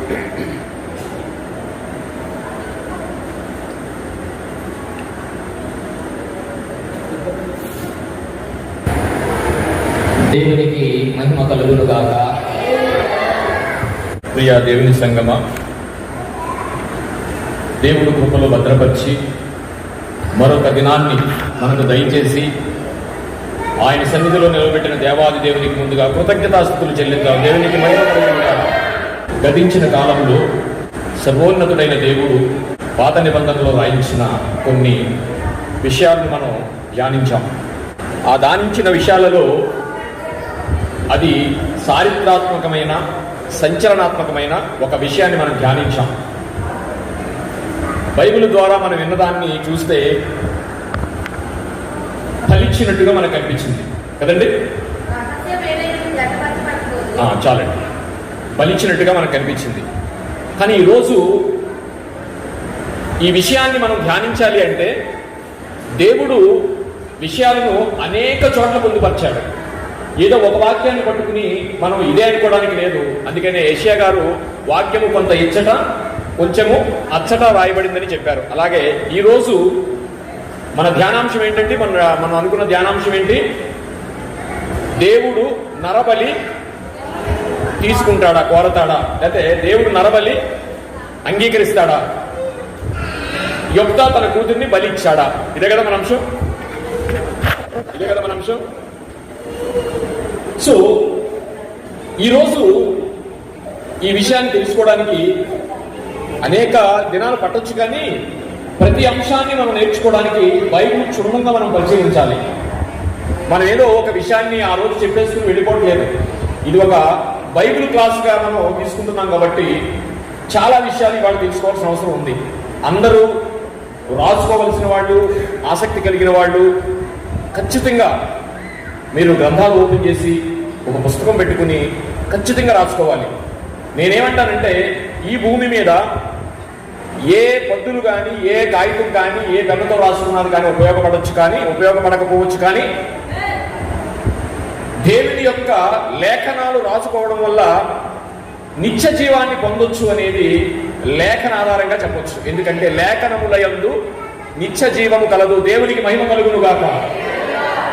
దేవునికి మహిమ కలుగును గాక. ప్రియ దేవుని సంగమ, దేవుడు కృపలో భద్రపరిచి మరొక దినాన్ని మనకు దయచేసి ఆయన సన్నిధిలో నిలబెట్టిన దేవాది దేవునికి ముందుగా కృతజ్ఞతాస్తుతులు చెల్లిద్దాం. దేవునికి మహిమ కలుగును గాక. గతించిన కాలంలో సర్వోన్నతుడైన దేవుడు పాత నిబంధనలో రాయించిన కొన్ని విషయాలను మనం ధ్యానించాం. ఆ ధ్యానించిన విషయాలలో అది చారిత్రాత్మకమైన సంచలనాత్మకమైన ఒక విషయాన్ని మనం ధ్యానించాం. బైబిల్ ద్వారా మనం విన్నదాన్ని చూస్తే ఫలించినట్టుగా మనకు అనిపించింది కదండి. చాలండి, ఫలించినట్టుగా మనకు కనిపించింది. కానీ ఈరోజు ఈ విషయాన్ని మనం ధ్యానించాలి అంటే దేవుడు విషయాలను అనేక చోట్ల పొందుపరిచాడు. ఏదో ఒక వాక్యాన్ని పట్టుకుని మనం ఇదే అనుకోవడానికి లేదు. అందుకనే ఏషియా గారు వాక్యము కొంత ఇచ్చట కొంచెము అచ్చట రాయబడిందని చెప్పారు. అలాగే ఈరోజు మన ధ్యానాంశం ఏంటంటే మనం అనుకున్న ధ్యానాంశం ఏంటి? దేవుడు నరబలి తీసుకుంటాడా, కోరతాడా, లేకపోతే దేవుడు నరబలి అంగీకరిస్తాడా, యొప్తా తన కూతుర్ని బలి ఇచ్చాడా? ఇదే కదా మన అంశం. సో ఈరోజు ఈ విషయాన్ని తెలుసుకోవడానికి అనేక దినాలు పట్టొచ్చు, కానీ ప్రతి అంశాన్ని మనం నేర్చుకోవడానికి బైబిల్ క్షుణ్ణంగా మనం పరిశీలించాలి. మనం ఏదో ఒక విషయాన్ని ఆ రోజు చెప్పేసుకుని వెళ్ళిపోవట్లేదు. ఇది ఒక బైబిల్ క్లాస్గా మనం తీసుకుంటున్నాం కాబట్టి చాలా విషయాలు ఇవాళ తెలుసుకోవాల్సిన అవసరం ఉంది. అందరూ రాసుకోవలసిన వాళ్ళు, ఆసక్తి కలిగిన వాళ్ళు ఖచ్చితంగా మీరు గ్రంథాలు ఓపెన్ చేసి ఒక పుస్తకం పెట్టుకుని ఖచ్చితంగా రాసుకోవాలి. నేనేమంటానంటే ఈ భూమి మీద ఏ పద్దులు కానీ, ఏ కాగితం కానీ, ఏ పెన్నుతో రాసుకున్నది కానీ ఉపయోగపడవచ్చు, కానీ ఉపయోగపడకపోవచ్చు, కానీ దేవుని యొక్క లేఖనాలు రాసుకోవడం వల్ల నిత్య జీవాన్ని పొందొచ్చు అనేది లేఖన ఆధారంగా చెప్పొచ్చు. ఎందుకంటే లేఖనముల యందు నిత్య జీవము కలదు, దేవునికి మహిమ కలుగును గాక.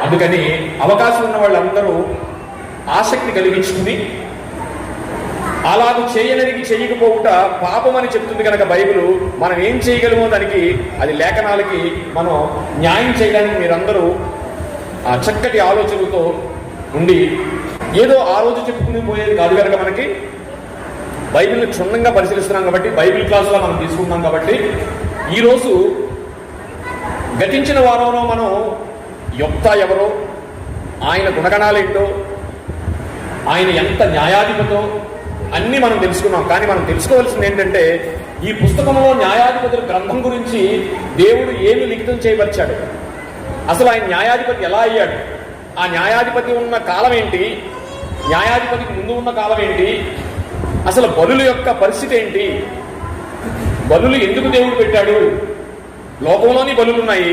అందుకని అవకాశం ఉన్న వాళ్ళందరూ ఆసక్తి కలిగించుకుని అలాగూ చేయకపోవుట పాపం అని చెప్తుంది కనుక బైబిల్ మనం ఏం చేయగలమో దానికి, అది లేఖనాలకి మనం న్యాయం చేయడానికి మీరందరూ ఆ చక్కటి ఆలోచనలతో ఉండి ఏదో ఆ రోజు చెప్పుకుని పోయేది కాదు కనుక మనకి బైబిల్ని క్షుణ్ణంగా పరిశీలిస్తున్నాం కాబట్టి, బైబిల్ క్లాసులో మనం తీసుకుంటున్నాం కాబట్టి ఈరోజు గతించిన వారంలో మనం యొప్తా ఎవరో, ఆయన గుణగణాలేంటో, ఆయన ఎంత న్యాయాధిపతో అన్నీ మనం తెలుసుకున్నాం. కానీ మనం తెలుసుకోవాల్సింది ఏంటంటే ఈ పుస్తకంలో న్యాయాధిపతుల గ్రంథం గురించి దేవుడు ఏమి లిఖితం చేయవచ్చాడు, అసలు ఆయన న్యాయాధిపతి ఎలా అయ్యాడు, ఆ న్యాయాధిపతి ఉన్న కాలం ఏంటి, న్యాయాధిపతికి ముందు ఉన్న కాలం ఏంటి, అసలు బలుల యొక్క పరిస్థితి ఏంటి, బలులు ఎందుకు దేవుడు పెట్టాడు, లోకంలోని బలులు ఉన్నాయి,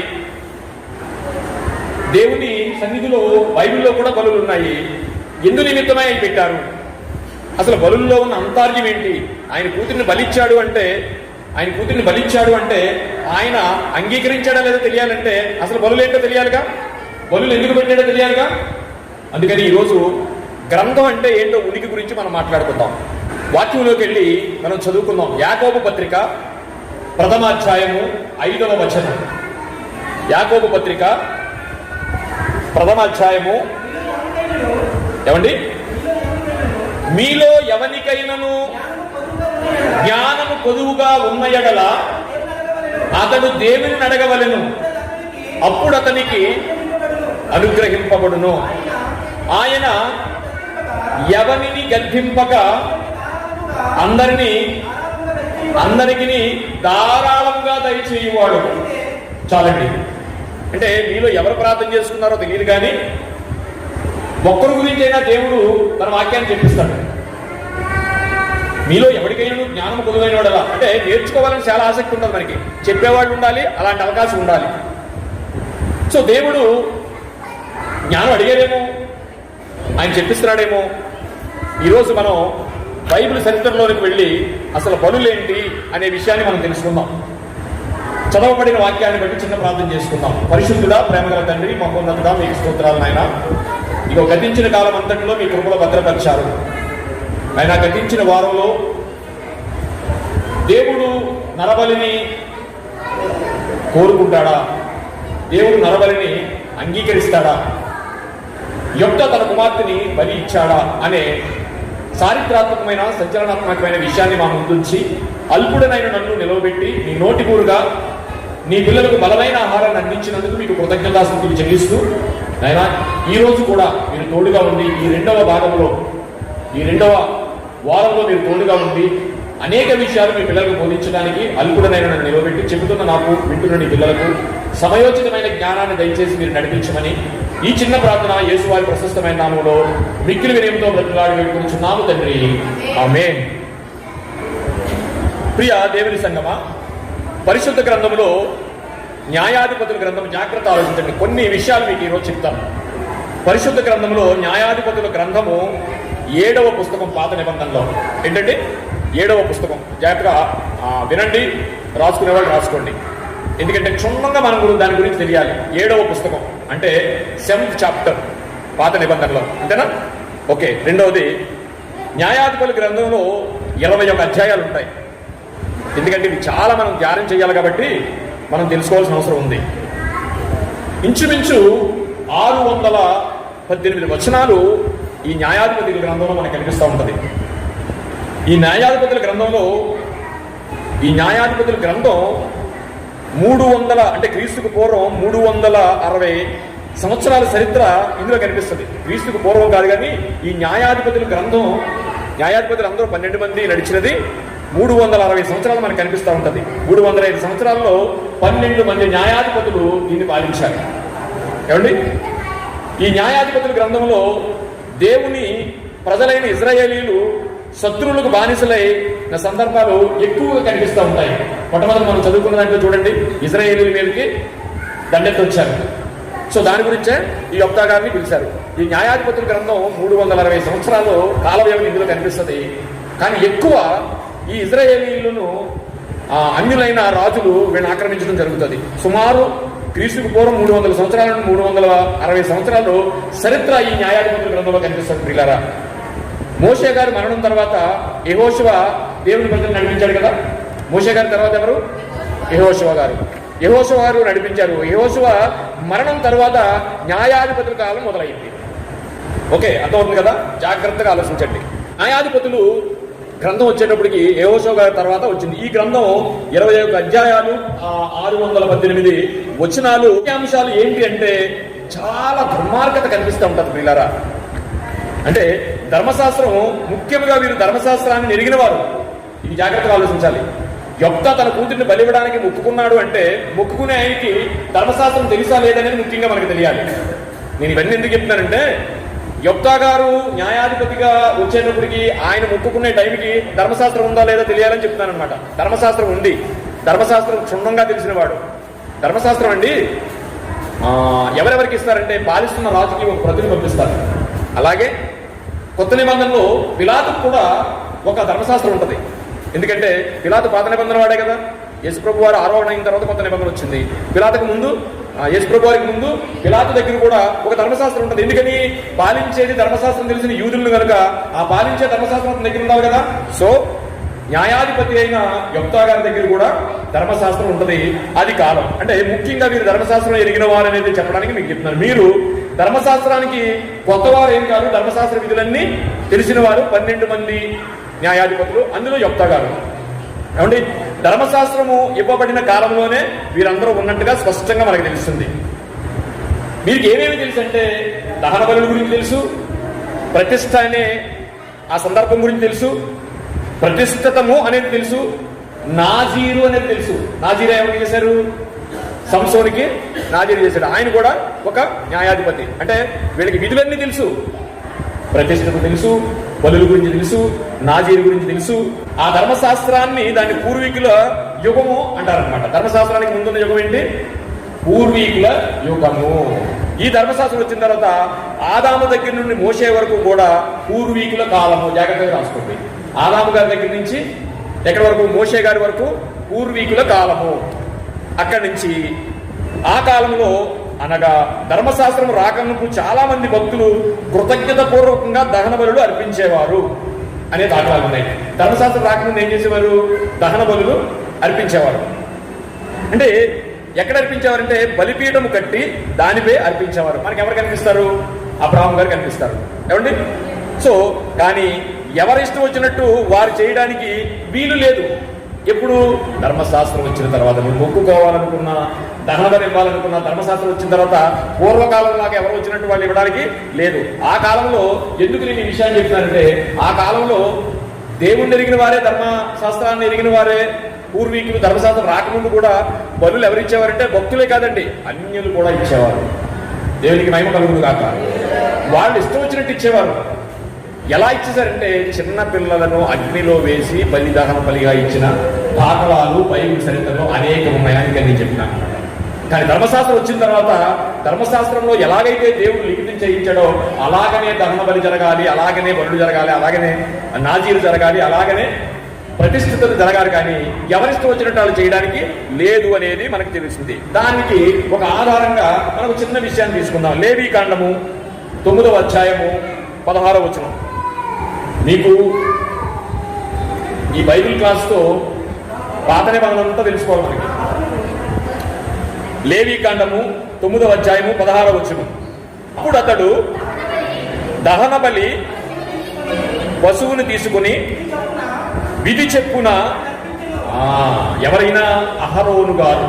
దేవుని సన్నిధిలో బైబిల్లో కూడా బలులు ఉన్నాయి, ఎందు నిమిత్తమై ఆయన పెట్టారు, అసలు బలుల్లో ఉన్న అంతర్యం ఏంటి, ఆయన కూతురిని బలిచ్చాడు అంటే ఆయన అంగీకరించాడా లేదో తెలియాలంటే అసలు బలులు ఏంటో తెలియాలిగా, బలులు ఎందుకు పెట్టాడో తెలియాలిగా. అందుకని ఈరోజు గ్రంథం అంటే ఏంటో ఉనికి గురించి మనం మాట్లాడుకుందాం. వాక్యంలోకి వెళ్ళి మనం చదువుకుందాం. యాకోబు పత్రిక 1వ అధ్యాయము 5వ వచనం. యాకోబు పత్రిక 1వ అధ్యాయము, ఏమండి, మీలో ఎవనికైనను జ్ఞానము కొదువుగా ఉన్న యెడల అతడు దేవుని అడగవలెను, అప్పుడు అతనికి అనుగ్రహింపబడును. ఆయన ఎవనిని గద్దింపక అందరికి ధారాళంగా దయచేయువాడు. చాలండి. అంటే మీలో ఎవరు ప్రార్థన చేసుకున్నారో తెలియదు, కానీ ఒక్కరి గురించి అయినా దేవుడు తన వాక్యాన్ని చెప్పిస్తాడు. మీలో ఎవరికైనా జ్ఞానం కొదువైన వాడలా, అంటే నేర్చుకోవాలని చాలా ఆసక్తి ఉంటుంది మనకి, చెప్పేవాళ్ళు ఉండాలి, అలాంటి అవకాశం ఉండాలి. సో దేవుడు జ్ఞానం అడిగారేమో, ఆయన చెప్పిస్తున్నాడేమో. ఈరోజు మనం బైబిల్ చరిత్రలోనికి వెళ్ళి అసలు బలులేంటి అనే విషయాన్ని మనం తెలుసుకుందాం. చదవబడిన వాక్యాన్ని బట్టి చిన్న ప్రార్థన చేసుకుందాం. పరిశుద్ధుడా, ప్రేమగల తండ్రి, మహోన్నతుడా, మీకు స్తోత్రాలు నాయన. ఇక గతించిన కాలం అంతటిలో మీ కృపలో భద్రపరిచారు ఆయన. గతించిన వారంలో దేవుడు నరబలిని కోరుకుంటాడా? దేవుడు నరబలిని అంగీకరిస్తాడా? యొక్త తన కుమార్తెని బలి ఇచ్చాడా అనే చారిత్రాత్మకమైన సంచలనాత్మకమైన విషయాన్ని మా ముందుంచి అల్పుడనైన నన్ను నిలవబెట్టి నీ నోటి కూరుగా నీ పిల్లలకు బలమైన ఆహారాన్ని అందించినందుకు మీకు కృతజ్ఞతాస్తుతులు చెల్లిస్తూ నాయనా, ఈ రోజు కూడా మీరు తోడుగా ఉండి ఈ రెండవ వారంలో మీరు తోడుగా ఉండి అనేక విషయాలు మీ పిల్లలకు బోధించడానికి అల్పుడనైన నన్ను నిలవబెట్టి చెబుతున్న నాకు, వింటున్న నీ పిల్లలకు సమయోచితమైన జ్ఞానాన్ని దయచేసి మీరు నడిపించమని ఈ చిన్న ప్రార్థన యేసువారి ప్రశస్తమైన నామంలో మిక్కిలి వినయంతో బ్రతిలాడి వేడుకొనుచున్నాము తండ్రి, ఆమేన్. ప్రియ దేవుని సంగమా, పరిశుద్ధ గ్రంథంలో న్యాయాధిపతుల గ్రంథం జాగ్రత్త ఆలోచించండి. కొన్ని విషయాలు మీకు ఈరోజు చెప్తాను. పరిశుద్ధ గ్రంథంలో న్యాయాధిపతుల గ్రంథము 7వ పుస్తకం, పాత నిబంధనలో. ఏంటంటే 7వ పుస్తకం. జాగ్రత్తగా వినండి, రాసుకునే వాళ్ళు రాసుకోండి. ఎందుకంటే క్షుణ్ణంగా మనం కూడా దాని గురించి తెలియాలి. 7వ పుస్తకం అంటే 7th చాప్టర్ పాత నిబంధనలో, అంతేనా? ఓకే. రెండవది, న్యాయాధిపతుల గ్రంథంలో 21 అధ్యాయాలు ఉంటాయి. ఎందుకంటే ఇవి చాలా మనం ధ్యానం చేయాలి కాబట్టి మనం తెలుసుకోవాల్సిన అవసరం ఉంది. ఇంచుమించు 618 వచనాలు ఈ న్యాయాధిపతుల గ్రంథంలో మనకు కనిపిస్తూ ఉంటుంది. ఈ న్యాయాధిపతుల గ్రంథం 300 అంటే క్రీస్తుకు పూర్వం 360 సంవత్సరాల చరిత్ర ఇందులో కనిపిస్తుంది. క్రీస్తుకు పూర్వం కాదు కానీ ఈ న్యాయాధిపతుల గ్రంథం, న్యాయాధిపతులు అందరూ 12 మంది నడిచినది 360 సంవత్సరాలు మనకు కనిపిస్తూ ఉంటుంది. 305 సంవత్సరాల్లో 12 మంది న్యాయాధిపతులు దీన్ని పాలించారు. ఏమండి, ఈ న్యాయాధిపతుల గ్రంథంలో దేవుని ప్రజలైన ఇజ్రాయేలీలు శత్రువులకు బానిసలైన సందర్భాలు ఎక్కువగా కనిపిస్తూ ఉంటాయి. మొట్టమొదటి మనం చదువుకున్న దాంట్లో చూడండి, ఇజ్రాయేలీల మీదకి దండెత్తి వచ్చారు. సో దాని గురించే ఈ యొక్తా గారిని పిలిచారు. ఈ న్యాయాధిపతుల గ్రంథం 360 సంవత్సరాలు కాల వ్యవధి ఇందులో కనిపిస్తుంది. కానీ ఎక్కువ ఈ ఇజ్రాయేలీలను అన్యులైన రాజులు వీళ్ళని ఆక్రమించడం జరుగుతుంది. సుమారు క్రీస్తుకు పూర్వం 300 సంవత్సరాల నుండి 360 సంవత్సరాలు చరిత్ర ఈ న్యాయాధిపతుల గ్రంథంలో కనిపిస్తుంది. ప్రియులారా, మోషే గారి మరణం తర్వాత యెహోషువ దేవుని ప్రజలను నడిపించాడు కదా. మోషే గారి తర్వాత ఎవరు? యెహోషువ గారు నడిపించారు. యెహోషువ మరణం తర్వాత న్యాయాధిపతుల కాలం మొదలైంది. ఓకే, అర్థమవుతుంది కదా? జాగ్రత్తగా ఆలోచించండి. న్యాయాధిపతులు గ్రంథం వచ్చేటప్పటికి యెహోషువ గారి తర్వాత వచ్చింది. ఈ గ్రంథం 21 అధ్యాయాలు, 618 వచనాలు. అంశాలు ఏంటి అంటే చాలా దుర్మార్గత కనిపిస్తూ ఉంటుంది ప్రియులారా. అంటే ధర్మశాస్త్రం, ముఖ్యంగా వీరు ధర్మశాస్త్రాన్ని ఎరిగిన వారు. ఇది జాగ్రత్తగా ఆలోచించాలి. యొక్తా తన కూతురిని బలివ్వడానికి మొక్కుకున్నాడు అంటే మొక్కుకునే ఆయనకి ధర్మశాస్త్రం తెలుసా లేదనేది ముఖ్యంగా మనకు తెలియాలి. నేను ఇవన్నీ ఎందుకు చెప్తున్నానంటే, యొక్తా గారు న్యాయాధిపతిగా వచ్చేటప్పటికి ఆయన మొక్కుకునే టైంకి ధర్మశాస్త్రం ఉందా లేదా తెలియాలని చెప్తున్నాను అనమాట. ధర్మశాస్త్రం ఉంది. ధర్మశాస్త్రం క్షుణ్ణంగా తెలిసినవాడు. ధర్మశాస్త్రం అండి ఎవరెవరికి ఇస్తారంటే పాలిస్తున్న రాజుకి ఒక ప్రతిని పంపిస్తారు. అలాగే కొత్త నిబంధనలో పిలాతుకు కూడా ఒక ధర్మశాస్త్రం ఉంటుంది. ఎందుకంటే పిలాతు పాత నిబంధన వాడే కదా. యేసుప్రభు వారు ఆరోహణ అయిన తర్వాత కొత్త నిబంధన వచ్చింది. పిలాతుకు ముందు, యేసుప్రభు వారికి ముందు పిలాతు దగ్గర కూడా ఒక ధర్మశాస్త్రం ఉంటుంది. ఎందుకని? పాలించేది ధర్మశాస్త్రం తెలిసిన యూదులను కనుక ఆ పాలించే ధర్మశాస్త్రం దగ్గర ఉండాలి కదా. సో న్యాయాధిపతి అయిన యొక్తా గారి దగ్గర కూడా ధర్మశాస్త్రం ఉంటుంది. అది కాలం అంటే ముఖ్యంగా మీరు ధర్మశాస్త్రం ఎరిగిన వారు అనేది చెప్పడానికి మీకు చెప్తున్నారు. మీరు ధర్మశాస్త్రానికి కొత్తవారు ఏం కాదు. ధర్మశాస్త్ర విధులన్నీ తెలిసిన వారు 12 మంది న్యాయాధిపతులు, అందులో యొక్తా గారు. ఏమండి, ధర్మశాస్త్రము ఇవ్వబడిన కాలంలోనే వీరందరూ ఉన్నట్టుగా స్పష్టంగా మనకు తెలుస్తుంది. మీకు ఏమేమి తెలుసు అంటే, దహన బలుల గురించి తెలుసు, ప్రతిష్ఠ అనే ఆ సందర్భం గురించి తెలుసు, ప్రతిష్ఠితము అనేది తెలుసు, నాజీరు అనేది తెలుసు. నాజీరు ఎవరు చేశారు? సంసోనికి నాజీరు చేశాడు. ఆయన కూడా ఒక న్యాయాధిపతి. అంటే వీళ్ళకి విధులన్నీ తెలుసు, ప్రతిష్ఠత తెలుసు, బలుల గురించి తెలుసు, నాజీరు గురించి తెలుసు. ఆ ధర్మశాస్త్రాన్ని దాని పూర్వీకుల యుగము అంటారనమాట. ధర్మశాస్త్రానికి ముందున్న యుగం ఏంటి? పూర్వీకుల యుగము. ఈ ధర్మశాస్త్రం వచ్చిన తర్వాత ఆదాము దగ్గర నుండి మోసే వరకు కూడా పూర్వీకుల కాలము. జాగ్రత్తగా రాసుకోండి. ఆదాము గారి దగ్గర నుంచి ఎక్కడి వరకు? మోసే గారి వరకు పూర్వీకుల కాలము. అక్కడి నుంచి ఆ కాలంలో అనగా ధర్మశాస్త్రం రాకముందు చాలా మంది భక్తులు కృతజ్ఞత పూర్వకంగా దహన బలులు అర్పించేవారు అనే దాఖలాలు ఉన్నాయి. ధర్మశాస్త్రం రాకముందు ఏం చేసేవారు? దహన బలులు అర్పించేవారు. అంటే ఎక్కడ అర్పించేవారంటే బలిపీఠము కట్టి దానిపై అర్పించేవారు. మనకి ఎవరు కనిపిస్తారు? అబ్రాహాం గారు కనిపిస్తారు. ఏమండి? సో కానీ ఎవరి ఇష్టం వచ్చినట్టు వారు చేయడానికి వీలు లేదు. ఎప్పుడు? ధర్మశాస్త్రం వచ్చిన తర్వాత. నువ్వు మొక్కుకోవాలనుకున్నా, దహనబలి ఇవ్వాలనుకున్నా, ధర్మశాస్త్రం వచ్చిన తర్వాత పూర్వకాలంలాగా ఎవరు వచ్చినట్టు వాళ్ళు ఇవ్వడానికి లేదు. ఆ కాలంలో ఎందుకు నేను ఈ విషయాన్ని చెప్తున్నానంటే, ఆ కాలంలో దేవుణ్ణి ఎరిగిన వారే, ధర్మశాస్త్రాన్ని ఎరిగిన వారే, పూర్వీకులు ధర్మశాస్త్రం రాకముందు కూడా బలులు ఎవరు ఇచ్చేవారంటే భక్తులే కాదండి, అన్యులు కూడా ఇచ్చేవారు. దేవునికి మహిమ కలుగును గాక. వాళ్ళు ఇష్టం వచ్చినట్టు ఇచ్చేవారు. ఎలా ఇచ్చేసారంటే చిన్న పిల్లలను అగ్నిలో వేసి బలిదహన బలిగా ఇచ్చిన దాఖలాలు బైబిల్ చరిత్రలో అనేక ఉన్నాయని నేను చెప్పినాను. కానీ ధర్మశాస్త్రం వచ్చిన తర్వాత ధర్మశాస్త్రంలో ఎలాగైతే దేవుడు లిఖితం చేయించాడో అలాగనే దహన బలి జరగాలి, అలాగనే బలులు జరగాలి, అలాగనే నాజీలు జరగాలి, అలాగనే ప్రతిష్ఠితలు జరగాలి. కానీ ఎవరిష్టం వచ్చినట్టు వాళ్ళు చేయడానికి లేదు అనేది మనకు తెలుస్తుంది. దానికి ఒక ఆధారంగా మనకు చిన్న విషయాన్ని తీసుకుందాం. లేవీకాండము 9వ అధ్యాయము 16వ వచనం. మీకు ఈ బైబిల్ క్లాస్తో పాత నిబంధనంతా తెలుసుకోవాలి మనకి. లేవీకాండము 9వ అధ్యాయము 16వ వచనం. అప్పుడు అతడు దహన బలి పశువును తీసుకుని విధి చెప్పున ఎవరైనా అహరోను గారు,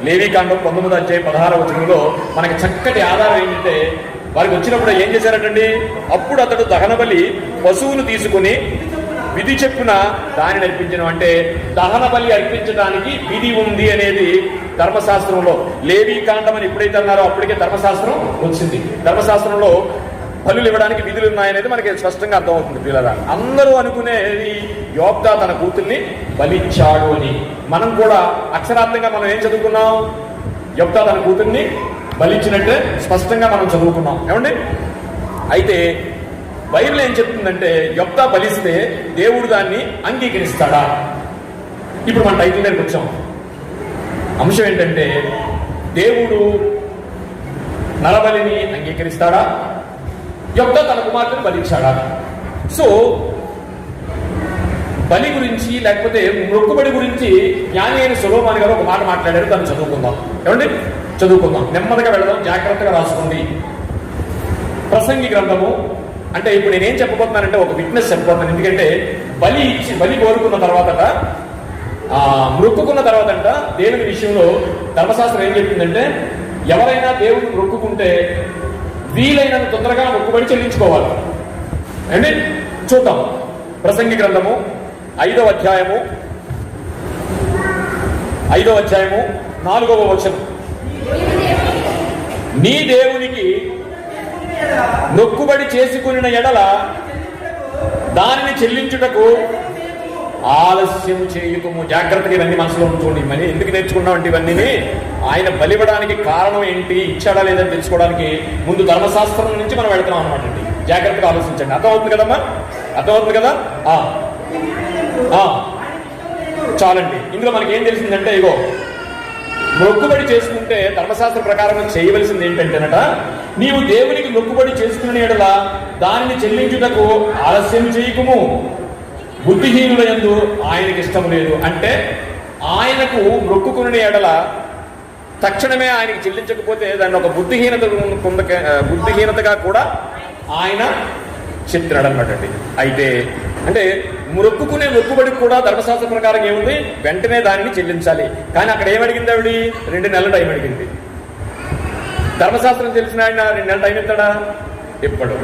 లేవీకాండం 19వ అధ్యాయం 16వ వచనంలో మనకి చక్కటి ఆధారం ఏంటంటే, వారికి వచ్చినప్పుడు ఏం చేశారటండి? అప్పుడు అతడు దహన బలి పశువును తీసుకుని విధి చెప్పున దానిని అర్పించడం. అంటే దహన బలి అర్పించడానికి విధి ఉంది అనేది ధర్మశాస్త్రంలో. లేవీకాండం అని ఎప్పుడైతే అన్నారో అప్పటికే ధర్మశాస్త్రం వచ్చింది. ధర్మశాస్త్రంలో బలులు ఇవ్వడానికి విధులు ఉన్నాయనేది మనకి స్పష్టంగా అర్థమవుతుంది. పిల్లల అందరూ అనుకునేది యోబ్దా తన కూతుర్ని బలిచ్చాడు అని. మనం కూడా అక్షరార్థంగా మనం ఏం చదువుకున్నాం? యోబ్దా తన కూతుర్ని బలిచ్చినట్టే స్పష్టంగా మనం చదువుకున్నాం. ఏమండి? అయితే బైబిల్ ఏం చెప్తుందంటే, యోబ్దా బలిస్తే దేవుడు దాన్ని అంగీకరిస్తాడా? ఇప్పుడు మన టైటిల్ దగ్గరికి వచ్చాం. అంశం ఏంటంటే, దేవుడు నరబలిని అంగీకరిస్తాడా? యోబ్దా తన కుమార్తెను బలిచ్చాడా? సో బలి గురించి లేకపోతే మొక్కుబడి గురించి జ్ఞాని అయిన సొలొమోను గారు ఒక మాట మాట్లాడారు. దాన్ని చదువుకుందాం. ఏమండి? చదువుకుందాం. నెమ్మదిగా వెళదాం, జాగ్రత్తగా రాసుకోండి. ప్రసంగి గ్రంథము. అంటే ఇప్పుడు నేనేం చెప్పబోతున్నానంటే ఒక విట్నెస్ చెప్పబోతున్నాను. ఎందుకంటే బలి కోరుకున్న తర్వాతట, మొక్కుకున్న తర్వాతంట దేవుని విషయంలో ధర్మశాస్త్రం ఏం చెప్పిందంటే, ఎవరైనా దేవుడిని మొక్కుకుంటే వీలైనంత తొందరగా మొక్కుబడి చెల్లించుకోవాలి. అండి చూద్దాం. ప్రసంగి గ్రంథము 5వ అధ్యాయము 4వ వచనం. నీ దేవునికి నొక్కుబడి చేసుకుని ఎడల దానిని చెల్లించుటకు ఆలస్యం చేయకము. జాగ్రత్తగా ఇవన్నీ మనసులో ఉంచుకోండి. ఇవన్నీ ఎందుకు నేర్చుకున్నామంటే ఇవన్నీ ఆయన బలివ్వడానికి కారణం ఏంటి, ఇచ్చాడా లేదని తెలుసుకోవడానికి ముందు ధర్మశాస్త్రం నుంచి మనం వెళ్తున్నాం అనమాట అండి. జాగ్రత్తగా ఆలోచించండి. అర్థమవుతుంది కదమ్మా? అర్థమవుతుంది కదా? చాలండి. ఇందులో మనకి ఏం తెలిసిందంటే, ఇగో మొక్కుబడి చేసుకుంటే ధర్మశాస్త్ర ప్రకారం చేయవలసింది ఏంటంటేనట, నీవు దేవునికి మొక్కుబడి చేసుకునే ఎడల దానిని చెల్లించుటకు ఆలస్యం చేయకుము. బుద్ధిహీనుల యందు ఆయనకి ఇష్టం లేదు. అంటే ఆయనకు మొక్కుకునే ఎడల తక్షణమే ఆయనకి చెల్లించకపోతే దాన్ని ఒక బుద్ధిహీనతగా కూడా ఆయన చెప్తున్నాడు అనమాట అండి. అయితే అంటే మొక్కుకునే మొక్కుబడికి కూడా ధర్మశాస్త్ర ప్రకారం ఏముంది? వెంటనే దానిని చెల్లించాలి. కానీ అక్కడ ఏమడిగింది ఆవిడ? 2 నెలల టైం అడిగింది. ధర్మశాస్త్రం తెలిసిన ఆయన 2 నెలల టైం ఇస్తాడా? ఎప్పుడు?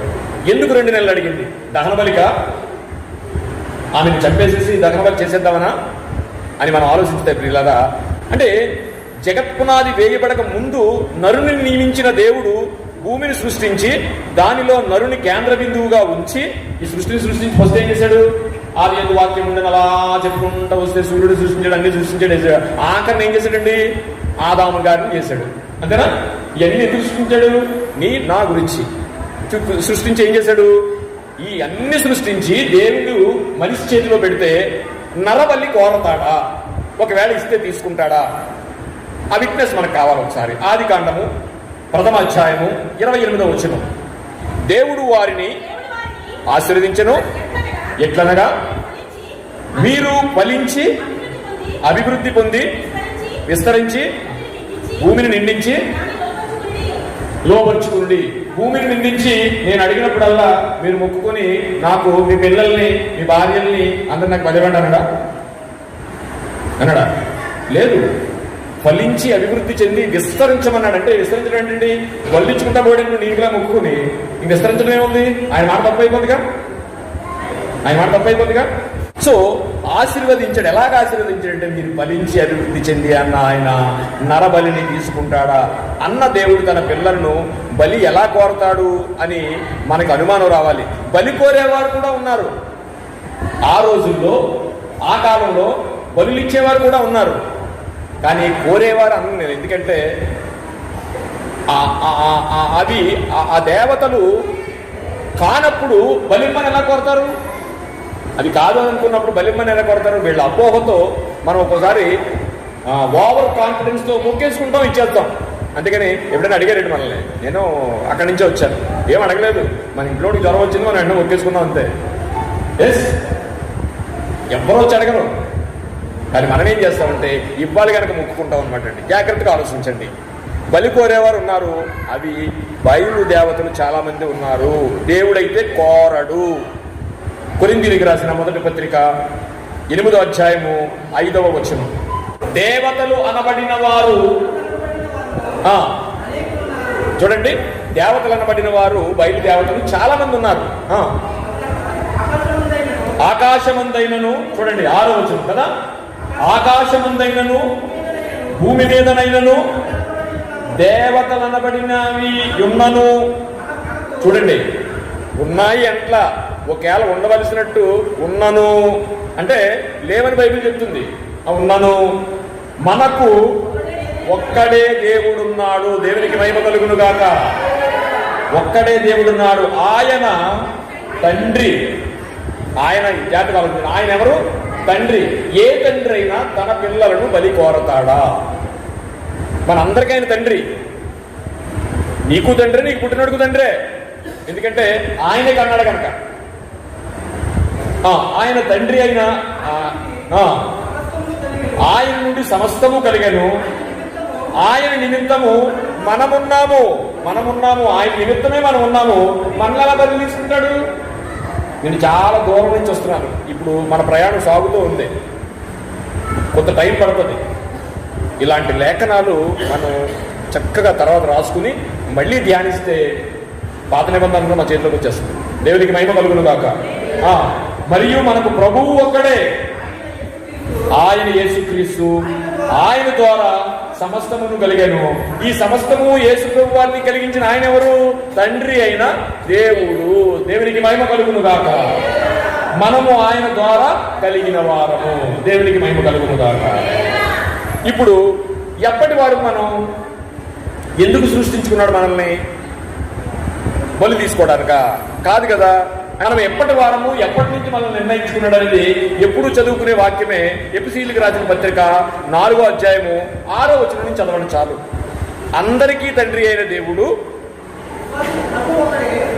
ఎందుకు 2 నెలలు అడిగింది? దహన బలిగా ఆమెను చంపేసేసి దహన బలి చేసేద్దామనా అని మనం ఆలోచిస్తే ప్రియులారా, అంటే జగత్పునాది వేయబడక ముందు నరుని నియమించిన దేవుడు భూమిని సృష్టించి దానిలో నరుని కేంద్ర బిందువుగా ఉంచి ఈ సృష్టిని సృష్టించి ఫస్ట్ ఏం చేశాడు? ఆది యందు వాక్యం ఉండని అలా చెప్పుకుంటూ వస్తే సూర్యుడు సృష్టించాడు, అన్ని సృష్టించాడు. ఆఖరిని ఏం చేశాడండి? ఆదాము గారిని చేశాడు. అంతేనా? ఇవన్నీ ఎందుకు సృష్టించాడు? నా గురించి సృష్టించి ఏం చేశాడు? ఈ అన్ని సృష్టించి దేవుడు మనిషి చేతిలో పెడితే నరబలి కోరతాడా? ఒకవేళ ఇస్తే తీసుకుంటాడా? ఆ విట్నెస్ మనకు కావాలి. ఒకసారి ఆది కాండము 1వ అధ్యాయము 28వ వచనం. దేవుడు వారిని ఆశీర్వదించెను, ఎట్లనగా మీరు ఫలించి అభివృద్ధి పొంది విస్తరించి భూమిని నిండించి లోపరుచుకుండి. భూమిని నిందించి నేను అడిగినప్పుడల్లా మీరు మొక్కుకొని నాకు మీ పిల్లల్ని మీ భార్యల్ని అందరు నాకు బలివ్వండి అన్నాడా? లేదు. ఫలించి అభివృద్ధి చెంది విస్తరించమన్నాడు. అంటే విస్తరించడం ఏంటండి? వల్లించుకుంటా పోయాడు నువ్వు నీకులా మొక్కుని. ఇంక విస్తరించడం ఏముంది? ఆయన మాట తప్పైపోతుందిగా. సో ఆశీర్వదించాడు. ఎలాగ ఆశీర్వదించాడంటే మీరు ఫలించి అభివృద్ధి చెంది అన్న ఆయన నరబలిని తీసుకుంటాడా? అన్న దేవుడు తన పిల్లలను బలి ఎలా కోరతాడు అని మనకు అనుమానం రావాలి. బలి కోరేవారు కూడా ఉన్నారు. ఆ రోజుల్లో ఆ కాలంలో బలులు ఇచ్చేవారు కూడా ఉన్నారు. కానీ కోరేవారు అన్నారు. ఎందుకంటే అది ఆ దేవతలు కానప్పుడు బలిమ్మని ఎలా కోరతారు? అది కాదు అనుకున్నప్పుడు బలిమ్మని ఎలా కొడతారు? వీళ్ళ అపోహతో మనం ఒక్కోసారి ఓవర్ కాన్ఫిడెన్స్తో మొక్కేసుకుంటాం, ఇచ్చేస్తాం. అందుకని ఎప్పుడైనా అడిగారండి మనల్ని, నేను అక్కడి నుంచే వచ్చాను, ఏం అడగలేదు, మన ఇంట్లోకి జ్వరం వచ్చింది మనం వెంటనే మొక్కేసుకుందాం అంతే. ఎస్, ఎవరో వచ్చి అడగరు. కానీ మనం ఏం చేస్తామంటే ఇవ్వాలి కనుక మొక్కుకుంటాం అనమాట అండి. జాగ్రత్తగా ఆలోచించండి. బలి కోరేవారు ఉన్నారు, అవి బయలు దేవతలు చాలా మంది ఉన్నారు. దేవుడైతే కోరడు. కొరింథీయులకు రాసిన మొదటి పత్రిక 8వ అధ్యాయము 5వ వచనం. దేవతలు అనబడిన వారు చూడండి, దేవతలు అనబడిన వారు బయలు దేవతలు చాలా మంది ఉన్నారు. ఆకాశమందైనను, చూడండి 6వ వచనం కదా, ఆకాశమందైనను భూమి మీదనైనను దేవతలు అనబడినవి ఉన్నను. చూడండి, ఉన్నాయి అంట్లా, ఒకవేళ ఉండవలసినట్టు ఉన్నను అంటే లేవని బైబిల్ చెప్తుంది. ఉన్నను. మనకు ఒక్కడే దేవుడున్నాడు. దేవునికి మహిమ కలుగును గాక. ఒక్కడే దేవుడున్నాడు. ఆయన తండ్రి. ఆయన జాతి కావాలి. ఆయన ఎవరు? తండ్రి. ఏ తండ్రి అయినా తన పిల్లలను బలి కోరతాడా? మనందరికీ ఆయన తండ్రి. నీకు తండ్రి, నీకు పుట్టినోడుకు తండ్రే. ఎందుకంటే ఆయనే కన్నాడు కనుక. ఆయన తండ్రి అయినా ఆయన నుండి సమస్తము కలిగాను. ఆయన నిమిత్తము మనమున్నాము. ఆయన నిమిత్తమే మనం ఉన్నాము. మనల్ని ఎలా బలి తీసుకుంటాడు? నేను చాలా దూరం నుంచి వస్తున్నాను. ఇప్పుడు మన ప్రయాణం సాగుతూ ఉంది, కొంత టైం పడుతుంది. ఇలాంటి లేఖనాలు మనం చక్కగా తర్వాత రాసుకుని మళ్ళీ ధ్యానిస్తే పాత నిబంధనలు మా చేతిలోకి వచ్చేస్తుంది. దేవునికి మహిమ కలుగును గాక. మరియు మనకు ప్రభువు ఒక్కడే, ఆయన యేసుక్రీస్తు. ఆయన ద్వారా సమస్తమును కలిగాను. ఈ సమస్తము యేసు ప్రభు వారిని కలిగించిన ఆయన ఎవరు? తండ్రి అయిన దేవుడు. దేవునికి మహిమ కలుగును గాక. మనము ఆయన ద్వారా కలిగిన వారము. దేవునికి మహిమ కలుగును గాక. ఇప్పుడు ఎప్పటి వారు మనం ఎందుకు సృష్టించుకున్నాడు మనల్ని? బలి తీసుకోవడానిక? కాదు కదా. మనం ఎప్పటి వారము, ఎప్పటి నుంచి మనం నిర్ణయించుకున్నాడు అనేది ఎప్పుడు చదువుకునే వాక్యమే. ఎఫెసీయులకు రాసిన పత్రిక 4వ అధ్యాయము 6వ వచనం నుంచి చదవండి చాలు. అందరికీ తండ్రి అయిన దేవుడు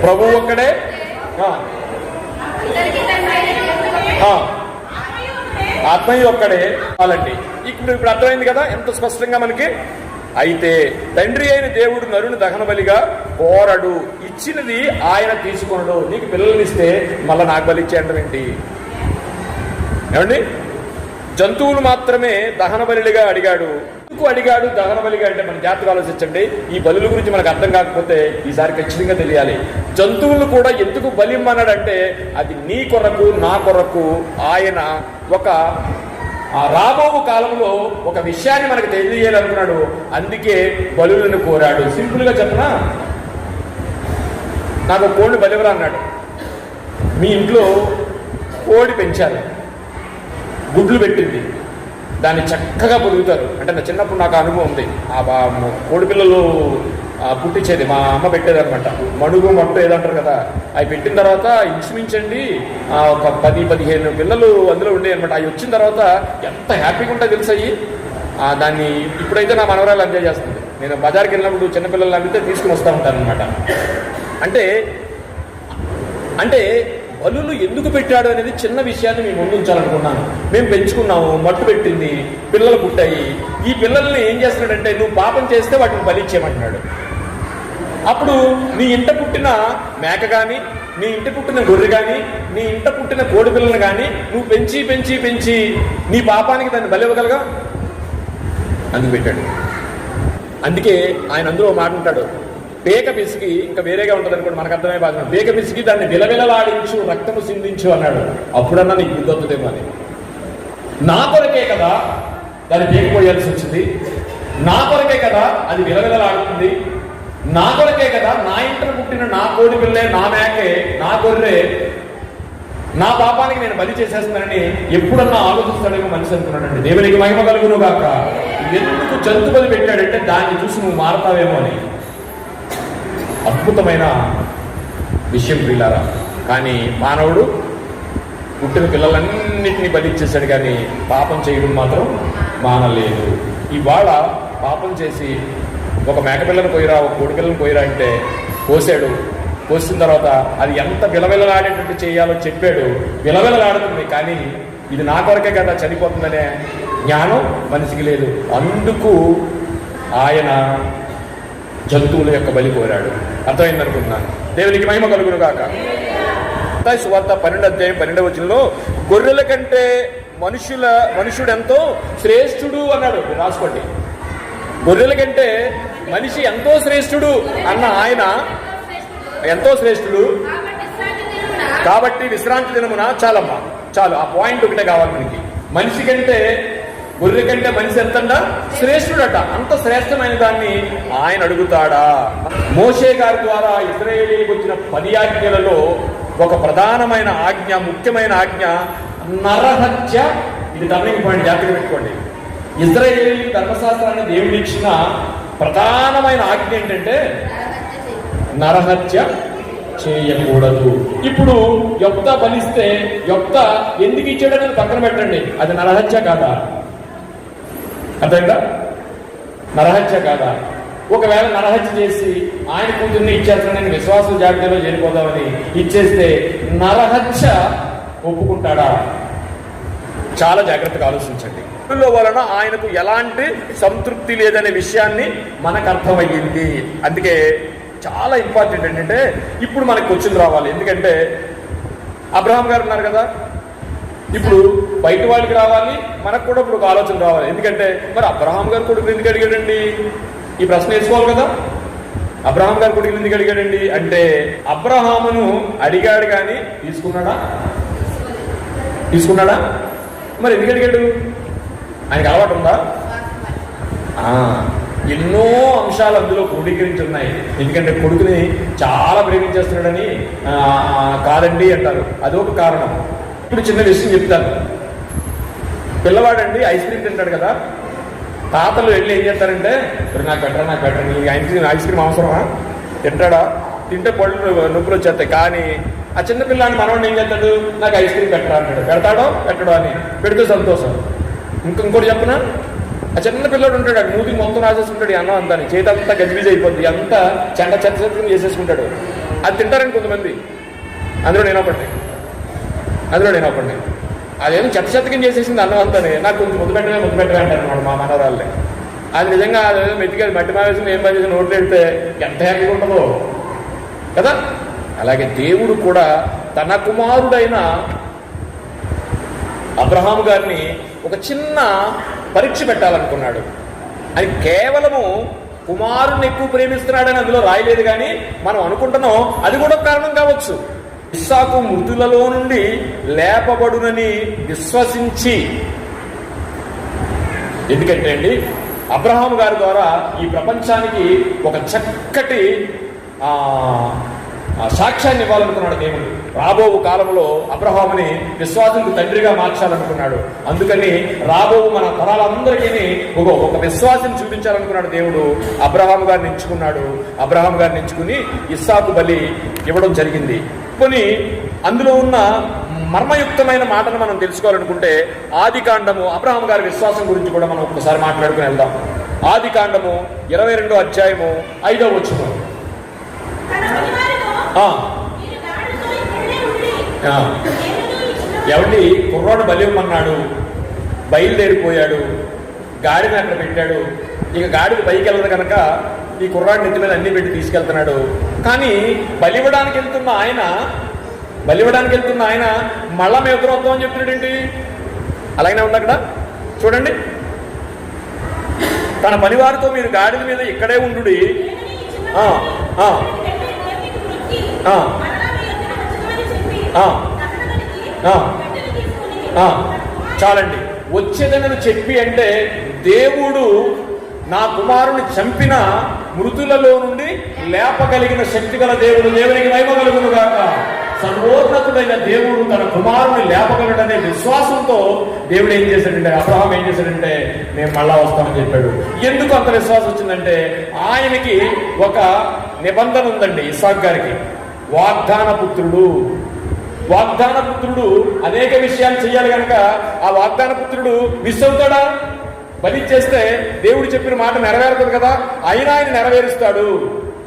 ప్రభువు ఒక్కడే, ఆత్మయ్య ఒక్కడే కావాలండి. ఇప్పుడు అర్థమైంది కదా ఎంత స్పష్టంగా మనకి. అయితే తండ్రి అయిన దేవుడు నరుని దహన బలిగా కోరడు. ఇచ్చినది ఆయన తీసుకొనడు. నీకు పిల్లల్ని ఇస్తే మళ్ళీ నాకు బలి ఇచ్చేయడం ఏంటి? ఏమండి? జంతువులు మాత్రమే దహన బలిగా అడిగాడు. ఎందుకు అడిగాడు దహన బలిగా అంటే మన జాగ్రత్తగా ఆలోచించండి. ఈ బలుల గురించి మనకు అర్థం కాకపోతే ఈసారి ఖచ్చితంగా తెలియాలి. జంతువులు కూడా ఎందుకు బలి ఇమ్మన్నాడంటే అది నీ కొరకు నా కొరకు ఆయన ఒక రాబో కాలంలో ఒక విషయాన్ని మనకు తెలియజేయాలనుకున్నాడు. అందుకే బలులను కోరాడు. సింపుల్ గా చెప్పనా, నాకు ఒక కోడిని బలివరా అన్నాడు. మీ ఇంట్లో కోడి పెంచారు, గుడ్లు పెట్టింది, దాన్ని చక్కగా పొదుగుతారు. అంటే నా చిన్నప్పుడు నాకు అనుభవం ఉంది. కోడి పిల్లలు పుట్టించేది మా అమ్మ పెట్టేది అనమాట. మడుగు మట్టు ఏదంటారు కదా, అవి పెట్టిన తర్వాత ఇంచుమించండి ఒక 10-15 పిల్లలు అందులో ఉండేవి అనమాట. అవి వచ్చిన తర్వాత ఎంత హ్యాపీగా ఉంటుందో తెలుసాయి. దాన్ని ఇప్పుడైతే నా మనవరాలు ఎంజాయ్ చేస్తుంది. నేను బజార్కి వెళ్ళినప్పుడు చిన్నపిల్లలు అమ్మితే తీసుకుని వస్తూ ఉంటాను అనమాట. అంటే బలులు ఎందుకు పెట్టాడు అనేది చిన్న విషయాన్ని మేము ముందు ఉంచాలనుకున్నాను. మేము పెంచుకున్నాము, మట్టు పెట్టింది, పిల్లలు పుట్టాయి. ఈ పిల్లల్ని ఏం చేస్తున్నాడంటే, నువ్వు పాపం చేస్తే వాటిని బలిచ్చేయమంటున్నాడు. అప్పుడు నీ ఇంట పుట్టిన మేక కానీ, నీ ఇంట పుట్టిన గొర్రె కానీ, నీ ఇంట పుట్టిన కోడి పిల్లలు కానీ నువ్వు పెంచి పెంచి పెంచి నీ పాపానికి దాన్ని బలివ్వగలగా? అందుకు పెట్టాడు. అందుకే ఆయన అందులో మాట ఉంటాడు, పేక పిసికి, ఇంకా వేరేగా ఉంటుంది అనుకోండి, మనకు అర్థమై బాగా, పేక పిసికి దాన్ని విలవిలలాడించు, రక్తము సిందించు అన్నాడు. అప్పుడన్నా నీకు బుద్ధి వస్తుందేమో అని. నా కొరకే కదా దాన్ని పేక పోయాల్సి వచ్చింది, నా కొరకే కదా అది విలవిలలాడుతుంది, నా కొరకే కదా నా ఇంట్లో పుట్టిన నా కోడి పిల్లే, నా మేకే, నా గొర్రె నా పాపానికి నేను బలి చేసేస్తున్నానని ఎప్పుడన్నా ఆలోచిస్తాడేమో మనిషి అనుకున్నాడండి. దేవునికి మహిమ కలుగును గాక. ఎందుకు జంతు బలి పెట్టాడంటే దాన్ని చూసి నువ్వు మారతావేమో అని. అద్భుతమైన విషయం ప్రియులారా. కానీ మానవుడు పుట్టిన పిల్లలన్నింటినీ బలిచ్చేశాడు, కానీ పాపం చేయడం మాత్రం మానలేదు. ఇవాళ పాపం చేసి ఒక మేకపిల్లను పోయిరా, ఒక కోడి పిల్లను పోయిరా అంటే కోసాడు. కోసిన తర్వాత అది ఎంత విలవిలలాడేటట్టు చేయాలో చెప్పాడు. విలవిలలాడుతుంది, కానీ ఇది నా కొరకే కదా చనిపోతుందనే జ్ఞానం మనిషికి లేదు. అందుకు ఆయన జంతువుల యొక్క బలి కోరాడు. అర్థమైందనుకుంటున్నాను. దేవునికి మహిమ కలుగును గాక. మత్తయి సువార్త 12:12 గొర్రెల కంటే మనుషుడెంతో శ్రేష్ఠుడు అన్నాడు. రాసుకోండి. గొర్రెల కంటే మనిషి ఎంతో శ్రేష్ఠుడు అన్న ఆయన ఎంతో శ్రేష్ఠుడు కాబట్టి విశ్రాంతి దినమున చాలమ్మా, చాలు. ఆ పాయింట్ ఒకటే కావాలి మనకి. మనిషి కంటే గొర్రె కంటే మనిషి ఎంతంట శ్రేష్ఠుడట. అంత శ్రేష్టమైన దాన్ని ఆయన అడుగుతాడా? మోషే గారి ద్వారా ఇశ్రాయేలీలకు వచ్చిన 10 ఆజ్ఞలలో ఒక ప్రధానమైన ఆజ్ఞ, ముఖ్యమైన ఆజ్ఞ నరహత్య. ఇది టర్నింగ్ పాయింట్, జాగ్రత్తగా పెట్టుకోండి. ఇశ్రాయేలీ ధర్మశాస్త్రాన్ని దేవుడు ఇచ్చిన ప్రధానమైన ఆజ్ఞ ఏంటంటే నరహత్య చేయకూడదు. ఇప్పుడు యొప్త బలిస్తే యొప్త ఎందుకు ఇచ్చాడని పక్కన పెట్టండి, అది నరహత్య కాదా? అర్థంగా? నరహత్య కాదా? ఒకవేళ నరహత్య చేసి ఆయన కూతుర్ని ఇచ్చేస్తాను, నేను విశ్వాస జాబితాలో చేరిపోదామని ఇచ్చేస్తే నరహత్య ఒప్పుకుంటాడా? చాలా జాగ్రత్తగా ఆలోచించండి. వలన ఆయనకు ఎలాంటి సంతృప్తి లేదనే విషయాన్ని మనకు అర్థమయ్యింది. అందుకే చాలా ఇంపార్టెంట్ ఏంటంటే ఇప్పుడు మనకు క్వశ్చన్ రావాలి. ఎందుకంటే అబ్రహాం గారు ఉన్నారు కదా, ఇప్పుడు బయట వాళ్ళకి రావాలి, మనకు కూడా ఇప్పుడు ఒక ఆలోచన రావాలి. ఎందుకంటే మరి అబ్రహాం గారు కొడుకు ఎందుకు అడిగాడండి? ఈ ప్రశ్న వేసుకోవాలి కదా. అబ్రహాం గారు కొడుకు ఎందుకు అడిగాడండి అంటే, అబ్రహామును అడిగాడు కానీ తీసుకున్నాడా? మరి ఎందుకు అడిగాడు? ఆయనకు అలవాటు ఉందా? ఎన్నో అంశాలు అందులో క్రోడీకరించి ఉన్నాయి. ఎందుకంటే కొడుకుని చాలా ప్రేమించేస్తున్నాడని కాదండి అంటారు, అదొక కారణం. ఇప్పుడు చిన్న విషయం చెప్తాను. పిల్లవాడండి ఐస్ క్రీమ్ తింటాడు కదా, తాతలు వెళ్ళి ఏం చేస్తారంటే, నాకు పెట్టరా నీ ఐస్ క్రీమ్ అవసరమా? తింటాడా? తింటే పళ్ళు నొప్పులు వచ్చేస్తాయి. కానీ ఆ చిన్న పిల్లాన్ని మనవాడిని ఏం చేస్తాడు, నాకు ఐస్ క్రీమ్ పెట్టరా అంటాడు. పెట్టడో అని పెడితే సంతోషం. ఇంకోటి చెప్పనా, ఆ చిన్న పిల్లడు ఉంటాడు, మూతికి మొత్తం రాసేసుకుంటాడు అన్నం అంతా, చేతి అంతా గజిబిజి అయిపోద్ది, అంతా చెత్త చేసేసుకుంటాడు. అది తింటారని కొంతమంది, అందులో నేను ఒకటి. అదేమో చెత్తగా చేసేసింది అన్నం అంతానే, నాకు కొంచెం ముద్దు పెట్టమే అంటారు అనమాట మా మనవరాళ్ళే. అది నిజంగా అదేదో మెత్తిగా మట్టి మావేసి ఏం పని చేసి నోట్లు వెళ్తే ఎంత హ్యాపీగా ఉంటుందో కదా. అలాగే దేవుడు కూడా తన కుమారుడైన అబ్రహాం గారిని ఒక చిన్న పరీక్ష పెట్టాలనుకున్నాడు. అది కేవలము కుమారుణ్ణి ఎక్కువ ప్రేమిస్తున్నాడని అందులో రాయలేదు, కానీ మనం అనుకుంటున్నాం అది కూడా కారణం కావచ్చు. ఇస్సాకు మృతులలో నుండి లేపబడునని విశ్వసించి, ఎందుకంటే అండి అబ్రహాం గారి ద్వారా ఈ ప్రపంచానికి ఒక చక్కటి సాక్ష్యాన్ని ఇవ్వాలనుకున్నాడు దేవుడు. రాబో కాలంలో అబ్రహాముని విశ్వాసులకు తండ్రిగా మార్చాలనుకున్నాడు. అందుకని రాబో మన తరాలందరికీ ఒక విశ్వాసం చూపించాలనుకున్నాడు దేవుడు. అబ్రహాము గారిని ఎంచుకున్నాడు. అబ్రహాము గారిని ఎంచుకుని ఇస్సాకు బలి ఇవ్వడం జరిగింది. కొన్ని అందులో ఉన్న మర్మయుక్తమైన మాటను మనం తెలుసుకోవాలనుకుంటే ఆది కాండము, అబ్రహాం గారి విశ్వాసం గురించి కూడా మనం ఒకసారి మాట్లాడుకుని వెళ్దాం. ఆది కాండము 22వ అధ్యాయము 5వ వచనం. ఎవరి కుర్రాడు బలి ఇవ్వమన్నాడు, బయలుదేరిపోయాడు, గాడిని అక్కడ పెట్టాడు. ఇక గాడికి పైకి వెళ్ళదు కనుక ఈ కుర్రాడు నెత్తి మీద అన్ని పెట్టి తీసుకెళ్తున్నాడు. కానీ బలివ్వడానికి వెళ్తున్న ఆయన మళ్ళా మేము ఎదురవుతాం అని చెప్తున్నాడు ఏంటి? అలాగనే ఉంది అక్కడ చూడండి. తన పనివారితో మీరు గాడిద మీద ఇక్కడే ఉండు. చాలండి. వచ్చేదనని చెప్పి అంటే దేవుడు నా కుమారుని చంపిన మృతులలో నుండి లేపగలిగిన శక్తి గల దేవుడు, దేవునికి మహిమ కలుగును గాక. సర్వోన్నతుడైన దేవుడు తన కుమారుని లేపగలడనే విశ్వాసంతో దేవుడు ఏం చేశాడంటే, అబ్రహాం ఏం చేశాడంటే మేము మళ్ళా వస్తామని చెప్పాడు. ఎందుకు అంత విశ్వాసం వచ్చిందంటే ఆయనకి ఒక నిబంధన ఉందండి. ఇస్సాకు గారికి వాగ్దాన పుత్రుడు అనేక విషయాలు చేయాలి కనుక ఆ వాగ్దాన పుత్రుడు మిస్ అవుతాడా? బలి చేస్తే దేవుడు చెప్పిన మాట నెరవేరుతుంది కదా, అయినా ఆయన నెరవేరుస్తాడు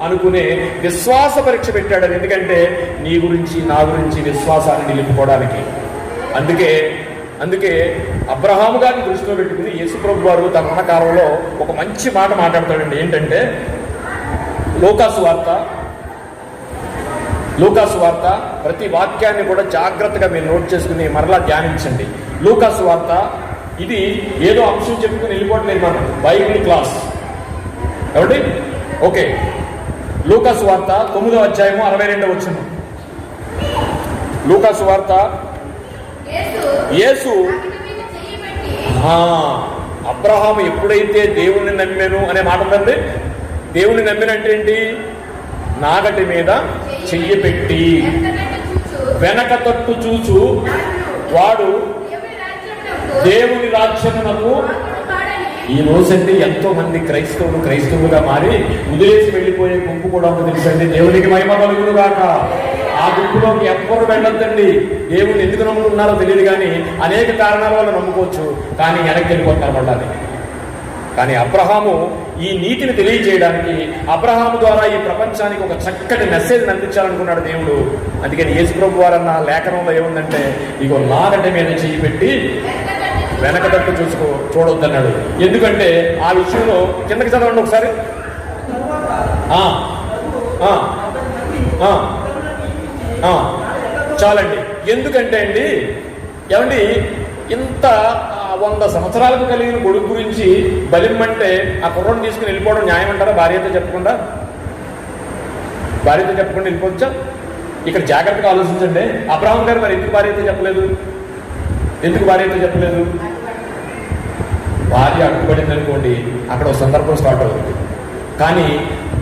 అనుకునే విశ్వాస పరీక్ష పెట్టాడు. ఎందుకంటే నీ గురించి నా గురించి విశ్వాసాన్ని నిలుపుకోవడానికి. అందుకే అబ్రహాము గారిని దృష్టిలో పెట్టుకుని యేసుప్రభు వారు తన ఉన్న కాలంలో ఒక మంచి మాట మాట్లాడతాడండి. ఏంటంటే లూకాసు వార్త ప్రతి వాక్యాన్ని కూడా జాగ్రత్తగా మీరు నోట్ చేసుకుని మరలా ధ్యానించండి. లూకాసు వార్త ఇది ఏదో అంశం చెప్పుకుని వెళ్ళిపోవట్లేదు, మనం బైబిల్ క్లాస్ కాబట్టి ఓకే. లూకాసు వార్త 9వ అధ్యాయము 62వ వచనం. లూకాసు వార్త యేసు అబ్రహాము ఎప్పుడైతే దేవుణ్ణి నమ్మాను అనే మాట ఉందండి. దేవుణ్ణి నమ్మినంటే ఏంటి? నాగటి మీద చెయ్యి పెట్టి వెనక తట్టు చూచు వాడు దేవుని రాజ్యమునకు. ఈ రోజంటే ఎంతో మంది క్రైస్తవులుగా మారి వదిలేసి వెళ్ళిపోయే గుంపు కూడా ఉంది తెలుసండి. దేవునికి మహిమ కలుగును గాక. ఆ గుంపులోకి ఎవ్వరు వెళ్ళొద్దండి. దేవుని ఎందుకు నమ్ముకున్నారో తెలియదు, కానీ అనేక కారణాల వల్ల నమ్ముకోవచ్చు, కానీ వెనక్కి వెళ్ళిపోతారు మళ్ళీ. కానీ అబ్రహాము ఈ నీతిని తెలియజేయడానికి, అబ్రహాము ద్వారా ఈ ప్రపంచానికి ఒక చక్కటి మెసేజ్ అందించాలనుకున్నాడు దేవుడు. అందుకని యేసుప్రభు వారన్న లేఖనంలో ఏముందంటే, ఇగో నాగటి మీద చెయ్యి పెట్టి వెనక తట్టు చూడొద్దన్నాడు. ఎందుకంటే ఆ విషయంలో కిందకి చదవండి ఒకసారి. చాలండి. ఎందుకంటే అండి ఏమండి, ఇంత 100 సంవత్సరాలకు కలిగిన కొడుకు గురించి బలిమ్మంటే ఆ కుర్రను తీసుకుని వెళ్ళిపోవడం న్యాయం అంటారా? భార్యతో చెప్పకుండా వెళ్ళిపోవచ్చా? ఇక్కడ జాగ్రత్తగా ఆలోచించండి. అబ్రహాం గారు మరి ఎందుకు భార్యతో చెప్పలేదు? భార్య అడ్డుపడింది అనుకోండి, అక్కడ ఒక సందర్భం స్టార్ట్ అవుతుంది. కానీ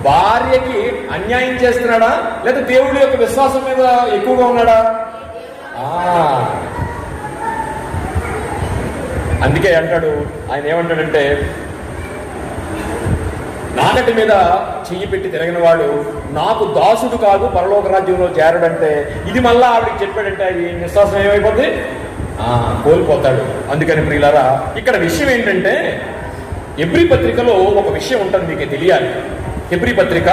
భార్యకి అన్యాయం చేస్తున్నాడా లేదా దేవుడి యొక్క విశ్వాసం మీద ఎక్కువగా ఉన్నాడా? అందుకే అంటాడు ఆయన, ఏమంటాడంటే నాగటి మీద చెయ్యి పెట్టి తిరగిన వాడు నాకు దాసుడు కాదు, పరలోక రాజ్యంలో చేరడంటే ఇది మళ్ళా ఆవిడికి చెప్పాడంటే ఈ విశ్వాసం ఏమైపోద్ది? కోల్పోతాడు. అందుకని ప్రియులారా, ఇక్కడ విషయం ఏంటంటే హెబ్రీ పత్రికలో ఒక విషయం ఉంటుంది, మీకు తెలియాలి. హెబ్రీ పత్రిక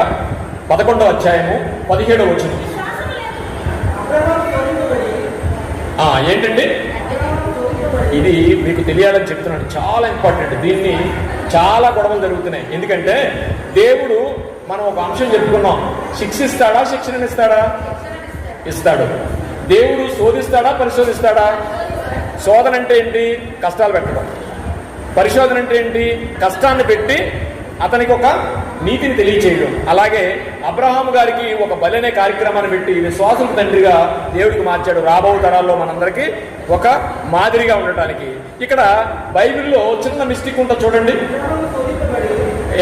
11వ అధ్యాయము 17వ వచనం ఏంటండి? ఇది మీకు తెలియాలని చెప్తున్నాను, చాలా ఇంపార్టెంట్. దీన్ని చాలా గొడవలు జరుగుతున్నాయి. ఎందుకంటే దేవుడు మనం ఒక అంశం చెప్పుకున్నాం, శిక్షిస్తాడా శిక్షణనిస్తాడా? ఇస్తాడు. దేవుడు శోధిస్తాడా పరిశోధిస్తాడా? శోధన అంటే ఏంటి? కష్టాలు పెట్టడం. పరిశోధన అంటే ఏంటి? కష్టాన్ని పెట్టి అతనికి ఒక నీతిని తెలియచేయడం. అలాగే అబ్రహాము గారికి ఒక బలి అనే కార్యక్రమాన్ని పెట్టి విశ్వాసం తండ్రిగా దేవుడికి మార్చాడు, రాబో తరాల్లో మనందరికీ ఒక మాదిరిగా ఉండటానికి. ఇక్కడ బైబిల్లో చిన్న మిస్టేక్ ఉంటుంది చూడండి.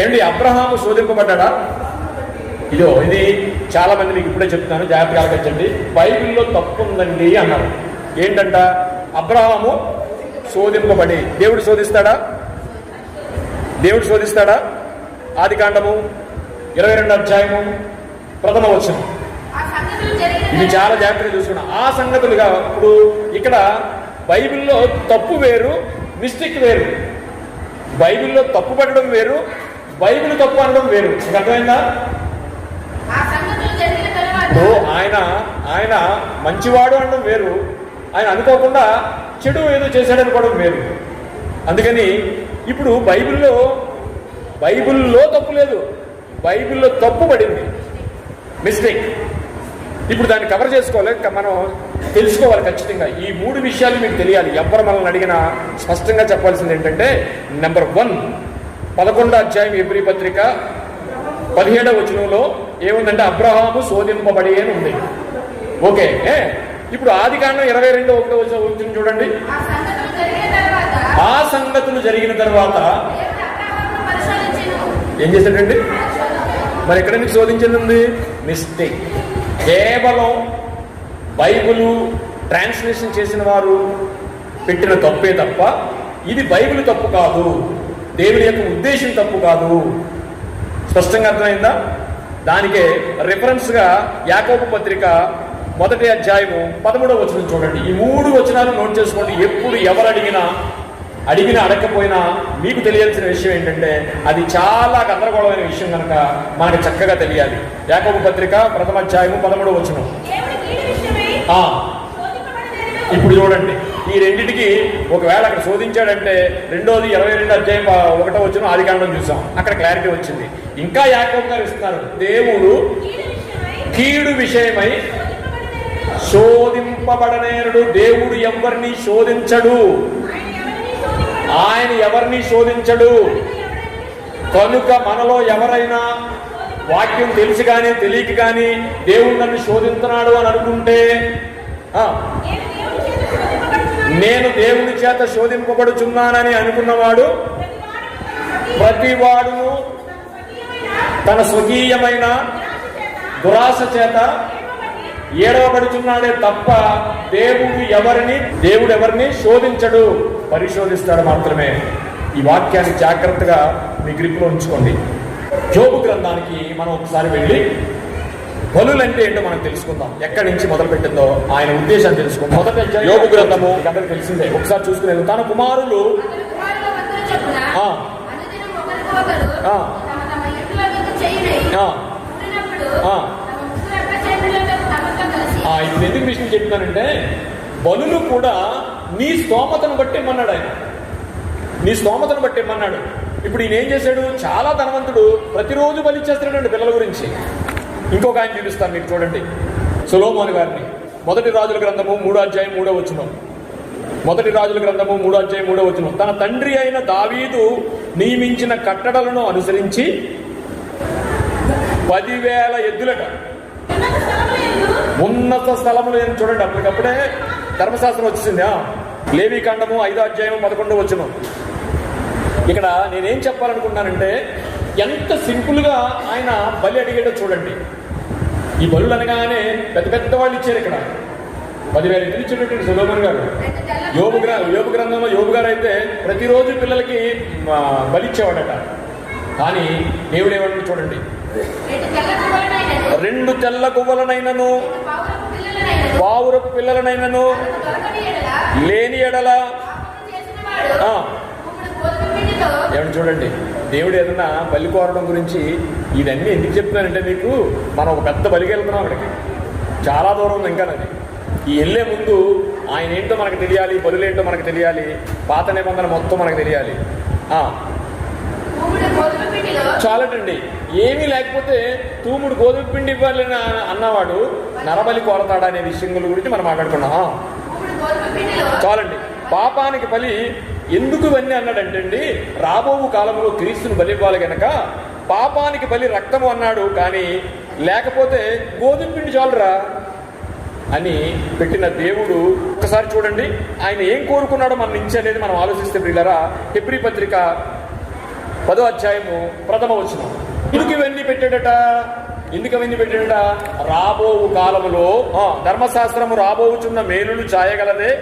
ఏంటి? అబ్రహాము శోధింపబడ్డా? ఇది చాలా మంది మీకు ఇప్పుడే చెప్తున్నాను, జాగ్రత్తగా ఆలోచించండి. బైబిల్లో తప్పు ఉందండి అన్నారు. ఏంటంట? అబ్రహాము శోధింపబడి. దేవుడు శోధిస్తాడా? దేవుడు శోధిస్తాడా? ఆదికాండము 22వ అధ్యాయము 1వ వచనం. ఇది చాలా జాగ్రత్తగా చూసుకున్నాం. ఆ సంగతులుగా ఇప్పుడు ఇక్కడ బైబిల్లో తప్పు వేరు, మిస్టేక్ వేరు. బైబిల్లో తప్పు పడడం వేరు, బైబిల్ తప్పు అనడం వేరు. మీకు అర్థమైందా? ఆయన మంచివాడు అనడం వేరు, ఆయన అనుకోకుండా చెడు ఏదో చేశాడనుకోవడం వేరు. అందుకని ఇప్పుడు బైబిల్లో తప్పు లేదు, బైబిల్లో తప్పు పడింది, మిస్టేక్. ఇప్పుడు దాన్ని కవర్ చేసుకోవాలి, మనం తెలుసుకోవాలి ఖచ్చితంగా. ఈ 3 విషయాలు మీకు తెలియాలి. ఎవరు మనల్ని అడిగినా స్పష్టంగా చెప్పాల్సింది ఏంటంటే, నెంబర్ 1, 11వ అధ్యాయం హెబ్రీ పత్రిక 17వ వచనంలో ఏముందంటే అబ్రహాము శోధింపబడి అని ఉంది. ఓకే. ఇప్పుడు ఆదికాండం 22వ వచనం చూడండి. ఆ సంగతులు జరిగిన తర్వాత ఏం చేశాడండి? మరి ఎక్కడ నుంచి శోధించింది? మిస్టేక్. కేవలం బైబిల్ ట్రాన్స్లేషన్ చేసిన వారు పెట్టిన తప్పే తప్ప ఇది బైబిల్ తప్పు కాదు, దేవుని యొక్క ఉద్దేశం తప్పు కాదు. స్పష్టంగా అర్థమైందా? దానికే రిఫరెన్స్గా యాకోబు పత్రిక 1వ అధ్యాయము 13వ వచనం చూడండి. ఈ 3 వచనాలు నోట్ చేసుకోండి. ఎప్పుడు ఎవరు అడిగినా అడగకపోయినా మీకు తెలియాల్సిన విషయం ఏంటంటే అది చాలా గందరగోళమైన విషయం కనుక మనకు చక్కగా తెలియాలి. యాకోబు పత్రిక 1వ అధ్యాయము 13వ వచనం. ఇప్పుడు చూడండి, ఈ రెండింటికి ఒకవేళ అక్కడ శోధించాడంటే రెండోది 22వ అధ్యాయం 1వ వచనం ఆదికాండం చూసాం, అక్కడ క్లారిటీ వచ్చింది. ఇంకా యాకోబు గారు ఇస్తున్నారు, దేవుడు కీడు విషయమై శోధింపబడనేరుడు. దేవుడు ఎవరిని శోధించడు, ఆయన ఎవరిని శోధించడు. కనుక మనలో ఎవరైనా వాక్యం తెలిసి కానీ తెలియక కానీ దేవుడు నన్ను శోధిస్తున్నాడు అని అనుకుంటే, నేను దేవుని చేత శోధింపబడుచున్నానని అనుకున్నవాడు ప్రతివాడును తన స్వకీయమైన దురాశ చేత ఏడవబడుచున్నాడే తప్ప దేవుడు ఎవరిని శోధించడు, పరిశోధిస్తాడు మాత్రమే. ఈ వాక్యాన్ని జాగ్రత్తగా మీ గ్రిప్లో ఉంచుకోండి. యోబు గ్రంథానికి మనం ఒకసారి వెళ్ళి బలులంటే ఏంటో మనం తెలుసుకుందాం. ఎక్కడి నుంచి మొదలు పెట్టిందో ఆయన ఉద్దేశాన్ని తెలుసుకుందాం. మొదట యోబు గ్రంథము అందరికి తెలిసిందే, ఒకసారి చూసుకునేది. తన కుమారులు ఇప్పుడు ఎందుకు విషయం చెప్తున్నానంటే, బలులు కూడా నీ స్తోమతను బట్టి ఇమ్మన్నాడు ఆయన, నీ స్తోమతను బట్టి ఇమ్మన్నాడు. ఇప్పుడు ఈయన ఏం చేశాడు? చాలా ధనవంతుడు, ప్రతిరోజు బలి చేస్తున్నాడండి పిల్లల గురించి. ఇంకొక ఆయన చూపిస్తాను మీకు, చూడండి. సొలొమోను గారిని 1 రాజుల గ్రంథము 3వ అధ్యాయం 3వ వచనం. 1 రాజుల గ్రంథము 3వ అధ్యాయం 3వ వచనం. తన తండ్రి అయిన దావీదు నియమించిన కట్టడలను అనుసరించి 10,000 ఎద్దులట ఉన్నత స్థలములు అని చూడండి. అప్పటికప్పుడే ధర్మశాస్త్రం వచ్చేసింది. లేవీకాండము 5వ అధ్యాయం 11వ వచనం. ఇక్కడ నేనేం చెప్పాలనుకుంటున్నానంటే, ఎంత సింపుల్గా ఆయన బలి అడిగేటో చూడండి. ఈ బలులు అనగానే పెద్ద పెద్ద వాళ్ళు ఇచ్చారు. ఇక్కడ 10,000 ఎద్దులు ఇచ్చేటటువంటి సొలొమోను గారు. యోబు గ్రంథంలో యోబు గారు అయితే ప్రతిరోజు పిల్లలకి బలిచ్చేవాడట. కానీ దేవుడు ఏమన్నా చూడండి, 2 తెల్ల గువ్వలనైనను పావురపు పిల్లలనైనను లేని ఎడల ఏమని చూడండి. దేవుడు ఏదన్నా బలి కోరడం గురించి ఇవన్నీ ఎందుకు చెప్తున్నానంటే, మీకు మనం ఒక పెద్ద బలికి వెళ్తున్నాం. అక్కడికి చాలా దూరం ఉంది ఇంకా. అది ఈ వెళ్ళే ముందు ఆయన ఏంటో మనకు తెలియాలి, బలులు ఏంటో మనకు తెలియాలి, పాత నిబంధన మొత్తం మనకు తెలియాలి. చాలటండి, ఏమీ లేకపోతే తూముడు గోధుమ పిండి ఇవ్వాలని అన్నవాడు నరబలి కోరతాడా అనే విషయం గురించి మనం మాట్లాడుకున్నాం. చాలండి. పాపానికి బలి ఎందుకు ఇవన్నీ అన్నాడంటే అండి, రాబో కాలంలో క్రీస్తుని బలి ఇవ్వాలి గనక పాపానికి బలి రక్తము అన్నాడు. కానీ లేకపోతే గోధుమ పిండి చాలురా అని పెట్టిన దేవుడు. ఒకసారి చూడండి ఆయన ఏం కోరుకున్నాడో మన నుంచి అనేది మనం ఆలోచిస్తే ప్రియులారా, హెబ్రీ పత్రిక 10వ అధ్యాయము 1వ వచనం. ఎందుకు ఇవన్నీ పెట్టాడట? ఎందుకు అవన్నీ పెట్టాడట? రాబో కాలములో ధర్మశాస్త్రము రాబోచున్న మేలులు చాయగలదే,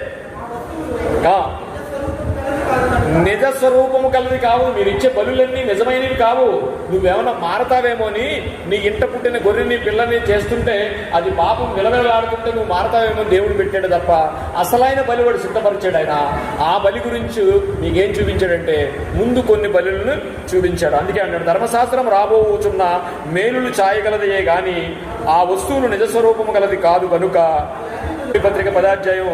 నిజ స్వరూపము కలది కావు. మీరు ఇచ్చే బలులన్నీ నిజమైనవి కావు. నువ్వేమన్నా మారతావేమో అని నీ ఇంట పుట్టిన గొర్రెని పిల్లని చేస్తుంటే అది పాపం విలవిలాడుతుంటే నువ్వు మారతావేమో దేవుడు పెట్టాడు తప్ప అసలైన బలి వాడు సిద్ధపరిచాడు. ఆయన ఆ బలి గురించి నీకేం చూపించాడంటే ముందు కొన్ని బలులను చూపించాడు. అందుకే అన్నాడు ధర్మశాస్త్రం రాబోచున్న మేలులు చాయగలదే గాని ఆ వస్తువులు నిజస్వరూపము గలది కాదు కనుక. పత్రిక 10వ అధ్యాయం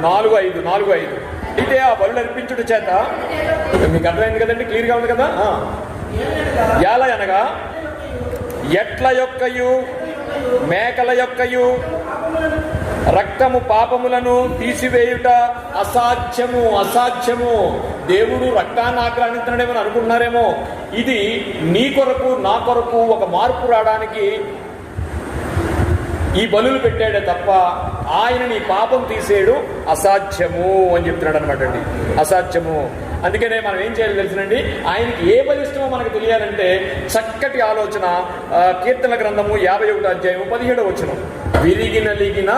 4:5 అయితే ఆ బలులు అర్పించుట చేత మీకు అర్థమైంది కదండి, క్లియర్గా ఉంది కదా. ఎలా అనగా ఎట్ల యొక్కయు మేకల యొక్కయు రక్తము పాపములను తీసివేయుట అసాధ్యము. దేవుడు రక్తాన్ని ఆగ్రహించడమని అనుకుంటున్నారేమో. ఇది నీ కొరకు నా కొరకు ఒక మార్పు రావడానికి ఈ బలులు పెట్టాడే తప్ప ఆయన నీ పాపం తీసేయడు అసాధ్యము అని చెప్తున్నాడు అనమాట అండి. అసాధ్యము. అందుకనే మనం ఏం చేయాలి తెలుసునండి, ఆయనకి ఏ బలి ఇష్టమో మనకు తెలియాలంటే చక్కటి ఆలోచన. కీర్తన గ్రంథము 51వ అధ్యాయం 17వ వచనం, విరిగి నలిగిన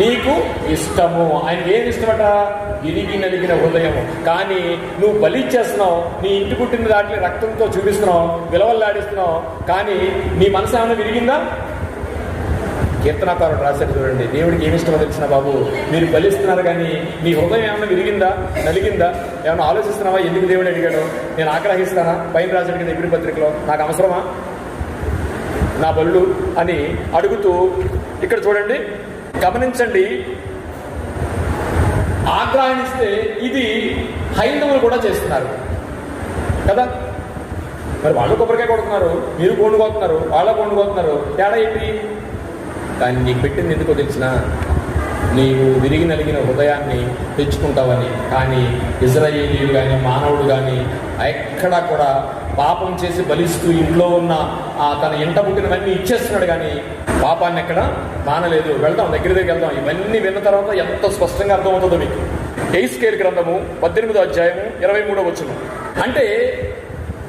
నీకు ఇష్టము. ఆయనకి ఏమి ఇష్టమట? విరిగి నలిగిన హృదయము. కానీ నువ్వు బలి ఇచ్చేస్తున్నావు, నీ ఇంటి పుట్టిన దాంట్లో రక్తంతో చూపిస్తున్నావు, విలవల్లాడిస్తున్నావు, కానీ నీ మనసు ఏమైనా విరిగిందా? కీర్తనాకారుడు రాశాడు చూడండి, దేవుడికి ఏమి ఇష్టమో తెలిసిన బాబు, మీరు బలిస్తున్నారు కానీ నీ హృదయం ఏమైనా విరిగిందా, నలిగిందా? ఏమైనా ఆలోచిస్తున్నావా? ఎందుకు దేవుడు అడిగాడు? నేను ఆగ్రహిస్తానా? పైన రాశాడు కదా ఎబ్రీ పత్రికలో, నాకు అవసరమా నా బళ్ళు అని అడుగుతూ. ఇక్కడ చూడండి, గమనించండి, ఆగ్రహిస్తే ఇది హైందవులు కూడా చేస్తున్నారు కదా. మరి వాళ్ళు కొబ్బరికాయ కొడుతున్నారు, మీరు కొండుకోతున్నారు, వాళ్ళ కొండుకోతున్నారు, తేడా ఏంటి? కానీ నీకు పెట్టింది ఎందుకో తెలిసిన, నీవు విరిగి నలిగిన హృదయాన్ని తెచ్చుకుంటావని. కానీ ఇజ్రాయేలీయుడు కానీ మానవుడు కానీ ఎక్కడా కూడా పాపం చేసి బలిస్తూ ఇంట్లో ఉన్న తన ఇంట పుట్టినవన్నీ ఇచ్చేస్తున్నాడు, కానీ పాపాన్ని ఎక్కడ మానలేదు. వెళ్తాం, దగ్గరికి వెళ్తాం. ఇవన్నీ విన్న తర్వాత ఎంత స్పష్టంగా అర్థమవుతుందో మీకు. ఎహెజ్కేలు గ్రంథము 18వ అధ్యాయము 23వ వచనం, అంటే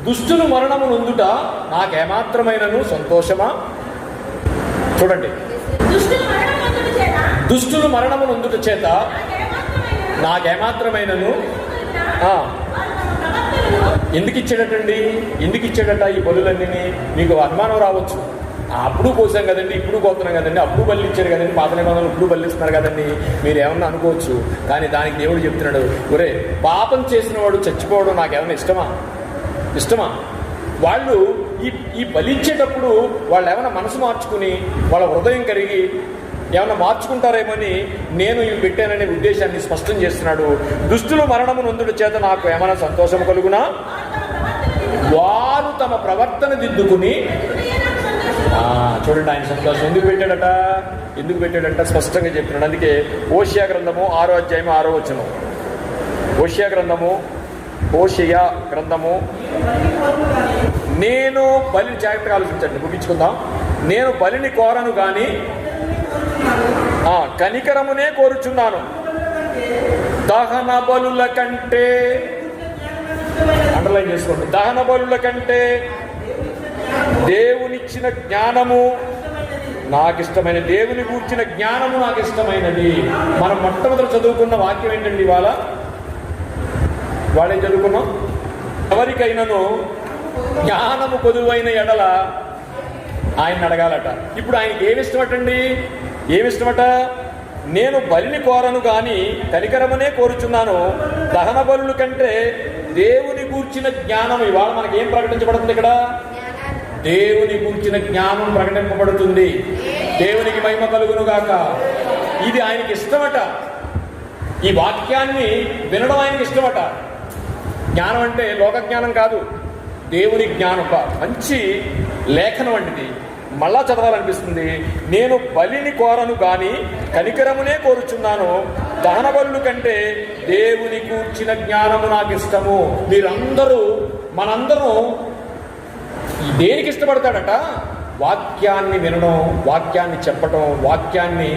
దుష్టులు మరణము నొందుట నాకేమాత్రమైనను సంతోషమా? చూడండి, దుష్టులు మరణము నొందుట చేత నాకేమాత్రమైనను. ఎందుకు ఇచ్చాడటండి? ఎందుకు ఇచ్చాడట ఈ బలులన్నీ? మీకు అనుమానం రావచ్చు, అప్పుడు కోసాం కదండి, ఇప్పుడు కోతున్నాం కదండి, అప్పుడు బలి ఇచ్చారు కదండి, పాత నిబంధనలు ఇప్పుడు బలిస్తున్నారు కదండి, మీరు ఏమన్నా అనుకోవచ్చు. కానీ దానికి దేవుడు చెప్తున్నాడు, ఒరే, పాపం చేసిన వాడు చచ్చిపోవడం నాకేమన్నా ఇష్టమా? వాళ్ళు ఈ బలిచ్చేటప్పుడు వాళ్ళు ఏమైనా మనసు మార్చుకుని వాళ్ళ హృదయం కరిగి ఏమైనా మార్చుకుంటారేమని నేను ఇవి పెట్టాననే ఉద్దేశాన్ని స్పష్టం చేస్తున్నాడు. దుష్టులు మరణము నొందుడు చేత నాకు ఏమైనా సంతోషం కలుగునా? వారు తమ ప్రవర్తన దిద్దుకుని. చూడండి, ఆయన సంతోషం ఎందుకు పెట్టాడట స్పష్టంగా చెప్తున్నాడు. అందుకే హోషేయ గ్రంథము 6వ అధ్యాయం 6వ వచనం, హోషేయ గ్రంథము నేను బలిని, జాగ్రత్తగా ఆలోచించండి, ముగించుకుందాం. నేను బలిని కోరను కానీ కనికరమునే కోరుచున్నాను. దహన బలుల కంటే, అండర్లైన్ చేసుకోండి, దహన బలుల కంటే దేవునిచ్చిన జ్ఞానము నాకు ఇష్టమైనది. దేవుని కూర్చిన జ్ఞానము నాకు ఇష్టమైనది. మనం మొట్టమొదటి చదువుకున్న వాక్యం ఏంటండి? వాళ్ళేం చదువుకున్నాం? ఎవరికైనాను జ్ఞానము కొదువైన ఎడల ఆయన అడగాలట. ఇప్పుడు ఆయనకి ఏమిష్టమట? నేను బలిని కోరను కానీ కనికరమునే కోరుచున్నాను. దహన బలుల కంటే దేవుని కూర్చిన జ్ఞానం. ఇవాళ మనకి ఏం ప్రకటించబడుతుంది? ఇక్కడ దేవుని కూర్చిన జ్ఞానం ప్రకటింపబడుతుంది. దేవునికి మహిమ కలుగును గాక. ఇది ఆయనకి ఇష్టమట. ఈ వాక్యాన్ని వినడం ఆయనకి ఇష్టమట. జ్ఞానం అంటే లోక జ్ఞానం కాదు, దేవుని జ్ఞానం. మంచి లేఖనం వంటిది, మళ్ళా చదవాలనిపిస్తుంది. నేను బలిని కోరను కానీ కనికరమునే కోరుచున్నాను. దహన బలుల కంటే దేవుని కూర్చిన జ్ఞానము నాకు ఇష్టము. మనందరూ దేనికి ఇష్టపడతాడట? వాక్యాన్ని వినడం, వాక్యాన్ని చెప్పటం, వాక్యాన్ని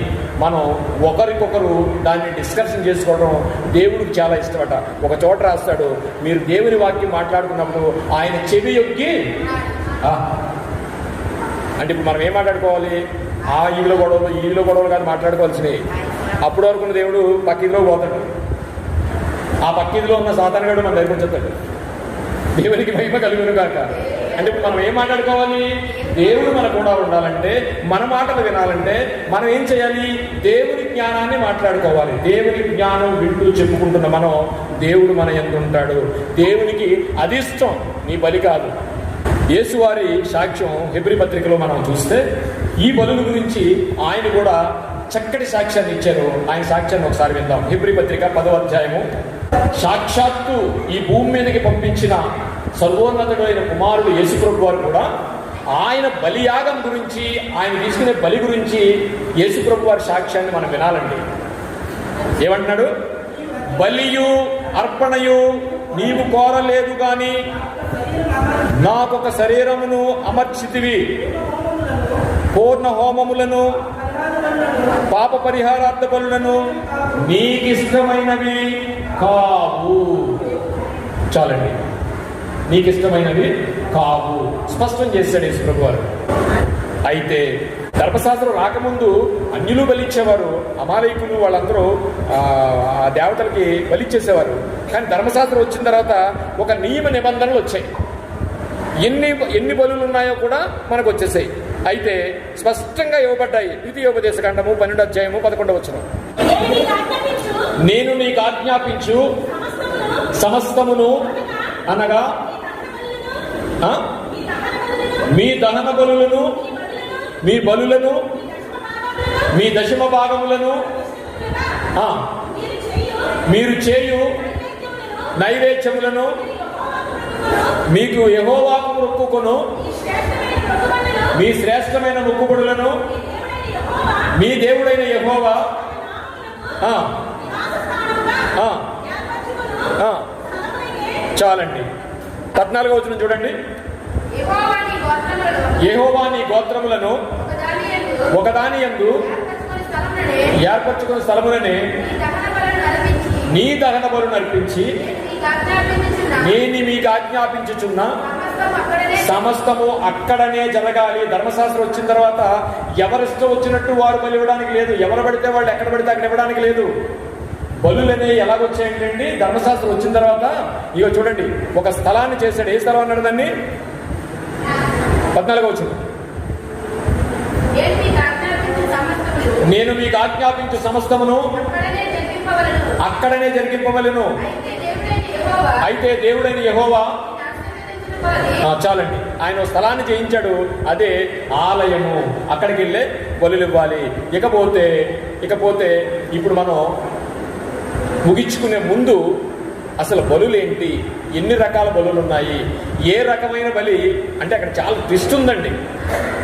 మనం ఒకరికొకరు దాన్ని డిస్కషన్ చేసుకోవడం దేవుడికి చాలా ఇష్టమట. ఒక చోట రాస్తాడు, మీరు దేవుని వాక్యం మాట్లాడుకున్నప్పుడు ఆయన చెవి యొగ్గి అంటే ఇప్పుడు మనం ఏం మాట్లాడుకోవాలి? ఆ ఈలో గొడవలు కాదు మాట్లాడుకోవాల్సినవి. అప్పటి వరకు ఉన్న దేవుడు పక్కిదిలో పోతాడు. ఆ పక్కిదిలో ఉన్న సాతానుగాడు మన దగ్గరికి వచ్చేస్తాడు. దేవునికి మహిమ కలుగును కాక. అంటే ఇప్పుడు మనం ఏం మాట్లాడుకోవాలి? దేవుడు మన కూడా ఉండాలంటే, మన మాటలు వినాలంటే మనం ఏం చేయాలి? దేవుని జ్ఞానాన్ని మాట్లాడుకోవాలి. దేవుని జ్ఞానం వింటూ చెప్పుకుంటున్న మనం, దేవుడు మన యందు ఉంటాడు. దేవునికి అది ఇష్టం, నీ బలి కాదు. యేసువారి సాక్ష్యం హెబ్రీ పత్రికలో మనం చూస్తే ఈ బలుల గురించి ఆయన కూడా చక్కటి సాక్ష్యాన్ని ఇచ్చారు. ఆయన సాక్ష్యాన్ని ఒకసారి విందాం. హెబ్రీ పత్రిక 10వ అధ్యాయము. సాక్షాత్తు ఈ భూమి మీదకి పంపించిన సర్వోన్నతుడైన కుమారుడు యేసుప్రభు వారు కూడా ఆయన బలియాగం గురించి, ఆయన తీసుకునే బలి గురించి యేసుప్రభు వారి సాక్ష్యాన్ని మనం వినాలండి. ఏమంటున్నాడు? బలియు అర్పణయు నీవు కోరలేదు గాని నాకొక శరీరమును అమర్చితివి, పూర్ణ హోమములను పాప పరిహారార్థ బలులను నీకిష్టమైనవి కావు. చాలండి, నీకిష్టమైనవి కావు స్పష్టం చేశాడు యేసుప్రభు వారు. అయితే ధర్మశాస్త్రం రాకముందు అన్యులు బలిచ్చేవారు, అమాలయకులు వాళ్ళందరూ ఆ దేవతలకి బలిచ్చేసేవారు. కానీ ధర్మశాస్త్రం వచ్చిన తర్వాత ఒక నియమ నిబంధనలు వచ్చాయి. ఎన్ని బలులు ఉన్నాయో కూడా మనకు వచ్చేసాయి. అయితే స్పష్టంగా ఇవ్వబడ్డాయి. ద్వితీయోపదేశకాండము 12వ అధ్యాయము 11వ వచనం. నేను నీకు ఆజ్ఞాపించు సమస్తమును అనగా మీ దహన బలులను, మీ బలులను, మీ దశమ భాగములను, మీరు చేయు నైవేద్యములను, మీకు యెహోవాకు మొక్కుకొను మీ శ్రేష్టమైన మొక్కుబడులను మీ దేవుడైన యెహోవా చాలండి. 14వ వచనం చూడండి. యెహోవా నీ గోత్రములను ఒకదాని యందు ఏర్పరచుకున్న స్థలములనే నీ దహన బలులను అర్పించి నేను మీకు ఆజ్ఞాపించుచున్న సమస్తము అక్కడనే జరగాలి. ధర్మశాస్త్రం వచ్చిన తర్వాత ఎవరిష్టం వచ్చినట్టు వారు బలి ఇవ్వడానికి లేదు. ఎవరు పడితే వాళ్ళు ఎక్కడ పడితే అక్కడ ఇవ్వడానికి లేదు. బలులనే ఎలాగొచ్చాయంటండి? ధర్మశాస్త్రం వచ్చిన తర్వాత ఇక చూడండి, ఒక స్థలాన్ని చేశాడు. ఏ స్థలం అన్నాడు దాన్ని? 14వ వచనం. నేను మీకు ఆజ్ఞాపించు సమస్తమును అక్కడనే జరిగింపవలెను. అయితే దేవుడైన యెహోవా చాలండి, ఆయన స్థలాన్ని చేయించాడు. అదే ఆలయము. అక్కడికి వెళ్ళే బలులు ఇవ్వాలి. ఇకపోతే ఇప్పుడు మనం ముగించుకునే ముందు అసలు బలులేంటి, ఎన్ని రకాల బలులు ఉన్నాయి, ఏ రకమైన బలి అంటే అక్కడ చాలా ట్విస్ట్ ఉందండి.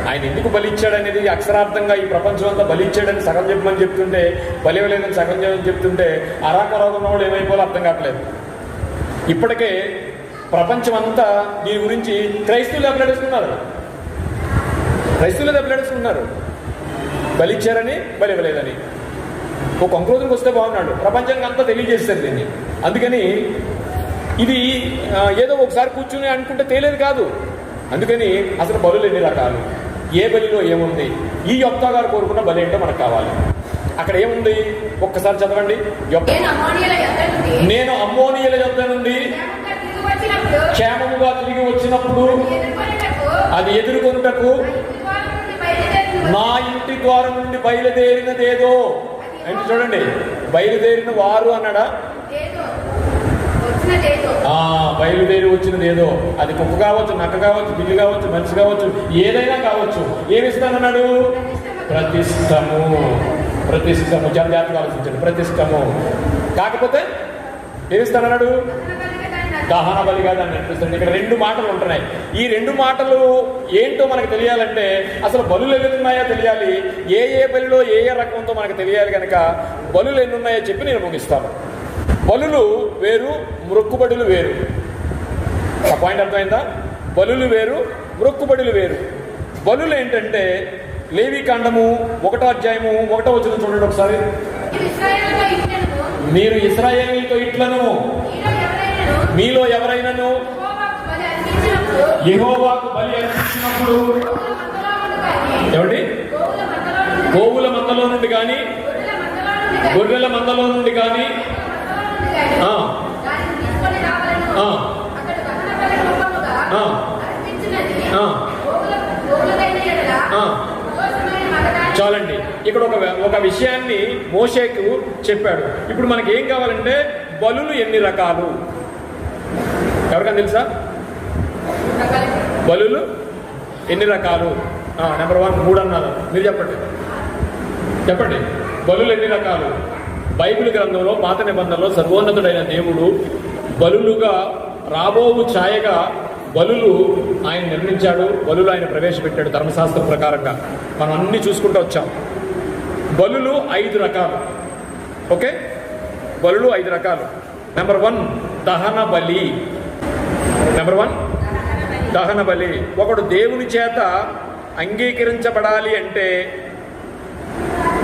ఆయన ఎందుకు బలిచ్చాడు అనేది అక్షరార్థంగా ఈ ప్రపంచం అంతా బలిచ్చాడని సగం చెప్పమని చెప్తుంటే, బలి ఇవ్వలేదని సగం చెప్పని చెప్తుంటే అరాకొరగున్న వాళ్ళు ఏమైపోవాలో అర్థం కావట్లేదు. ఇప్పటికే ప్రపంచం అంతా దీని గురించి క్రైస్తవులు దెబ్బలాడేస్తున్నారు. బలిచ్చారని, బలి ఇవ్వలేదని. ఒక కంక్లూజన్కి వస్తే బాగున్నాడు. ప్రపంచానికి అంతా తెలియజేస్తారు దీన్ని. అందుకని ఇది ఏదో ఒకసారి కూర్చుని అనుకుంటే తేలేదు కాదు. అందుకని అసలు బలులు ఎన్ని రకాలు, ఏ బలిలో ఏముంది, ఈ యొప్తా గారు కోరుకున్న బలి ఏంటో మనకు కావాలి. అక్కడ ఏముంది ఒక్కసారి చదవండి. నేను అమ్మోనియల యొద్ద నుండి క్షేమముగా తిరిగి వచ్చినప్పుడు అది ఎదుర్కొనుటకు నా ఇంటి ద్వారం నుండి బయలుదేరినదేదో అంటే చూడండి, బయలుదేరిన వారు అన్నాడా? బయలుదేరి వచ్చినది ఏదో, అది కుక్క కావచ్చు, నక్క కావచ్చు, బిల్లు కావచ్చు, మనిషి కావచ్చు, ఏదైనా కావచ్చు. ఏమిస్తానన్నాడు? ప్రతిష్టము. జాగ్రత్తగా ఆలోచించండి. ప్రతిష్టము. కాకపోతే ఏమిస్తానన్నాడు? దహన బలిగా దాన్ని అనిపిస్తుంది. ఇక్కడ 2 మాటలు ఉంటున్నాయి. ఈ 2 మాటలు ఏంటో మనకు తెలియాలంటే అసలు బలులు ఎన్ని ఉన్నాయో తెలియాలి. ఏ బలిలో ఏ రకంతో మనకు తెలియాలి. కనుక బలులు ఎన్ని ఉన్నాయో చెప్పి నేను ముగిస్తాను. బలులు వేరు, మొక్కుబడులు వేరు. ఆ పాయింట్ అర్థమైందా? బలులు వేరు, మొక్కుబడులు వేరు. బలులు ఏంటంటే లేవీకాండము 1వ అధ్యాయము 1వ వచనం చూడండి ఒకసారి. మీరు ఇశ్రాయేలీయులతో ఇట్లను, మీలో ఎవరైనాను యెహోవాకు బలి అర్పించినప్పుడు ఏమండి గోవుల మందలో నుండి కానీ గొర్రెల మందలో నుండి కానీ చాలండి. ఇక్కడ ఒక విషయాన్ని మోషేకు చెప్పాడు. ఇప్పుడు మనకి ఏం కావాలంటే బలులు ఎన్ని రకాలు ఎవరికైనా తెలుసా? బలులు ఎన్ని రకాలు? నెంబర్ 1 3 అన్నారు. మీరు చెప్పండి బలులు ఎన్ని రకాలు? బైబిల్ గ్రంథంలో పాత నిబంధనలో సర్వోన్నతుడైన దేవుడు బలులుగా రాబోవు ఛాయగా బలులు ఆయన నిర్మించాడు. బలులు ఆయన ప్రవేశపెట్టాడు ధర్మశాస్త్రం ప్రకారంగా. మనం అన్ని చూసుకుంటూ వచ్చాం. బలులు 5 రకాలు. ఓకే, బలులు 5 రకాలు. నెంబర్ 1 దహన బలి. నెంబర్ 1 దహన బలి. ఒకడు దేవుని చేత అంగీకరించబడాలి అంటే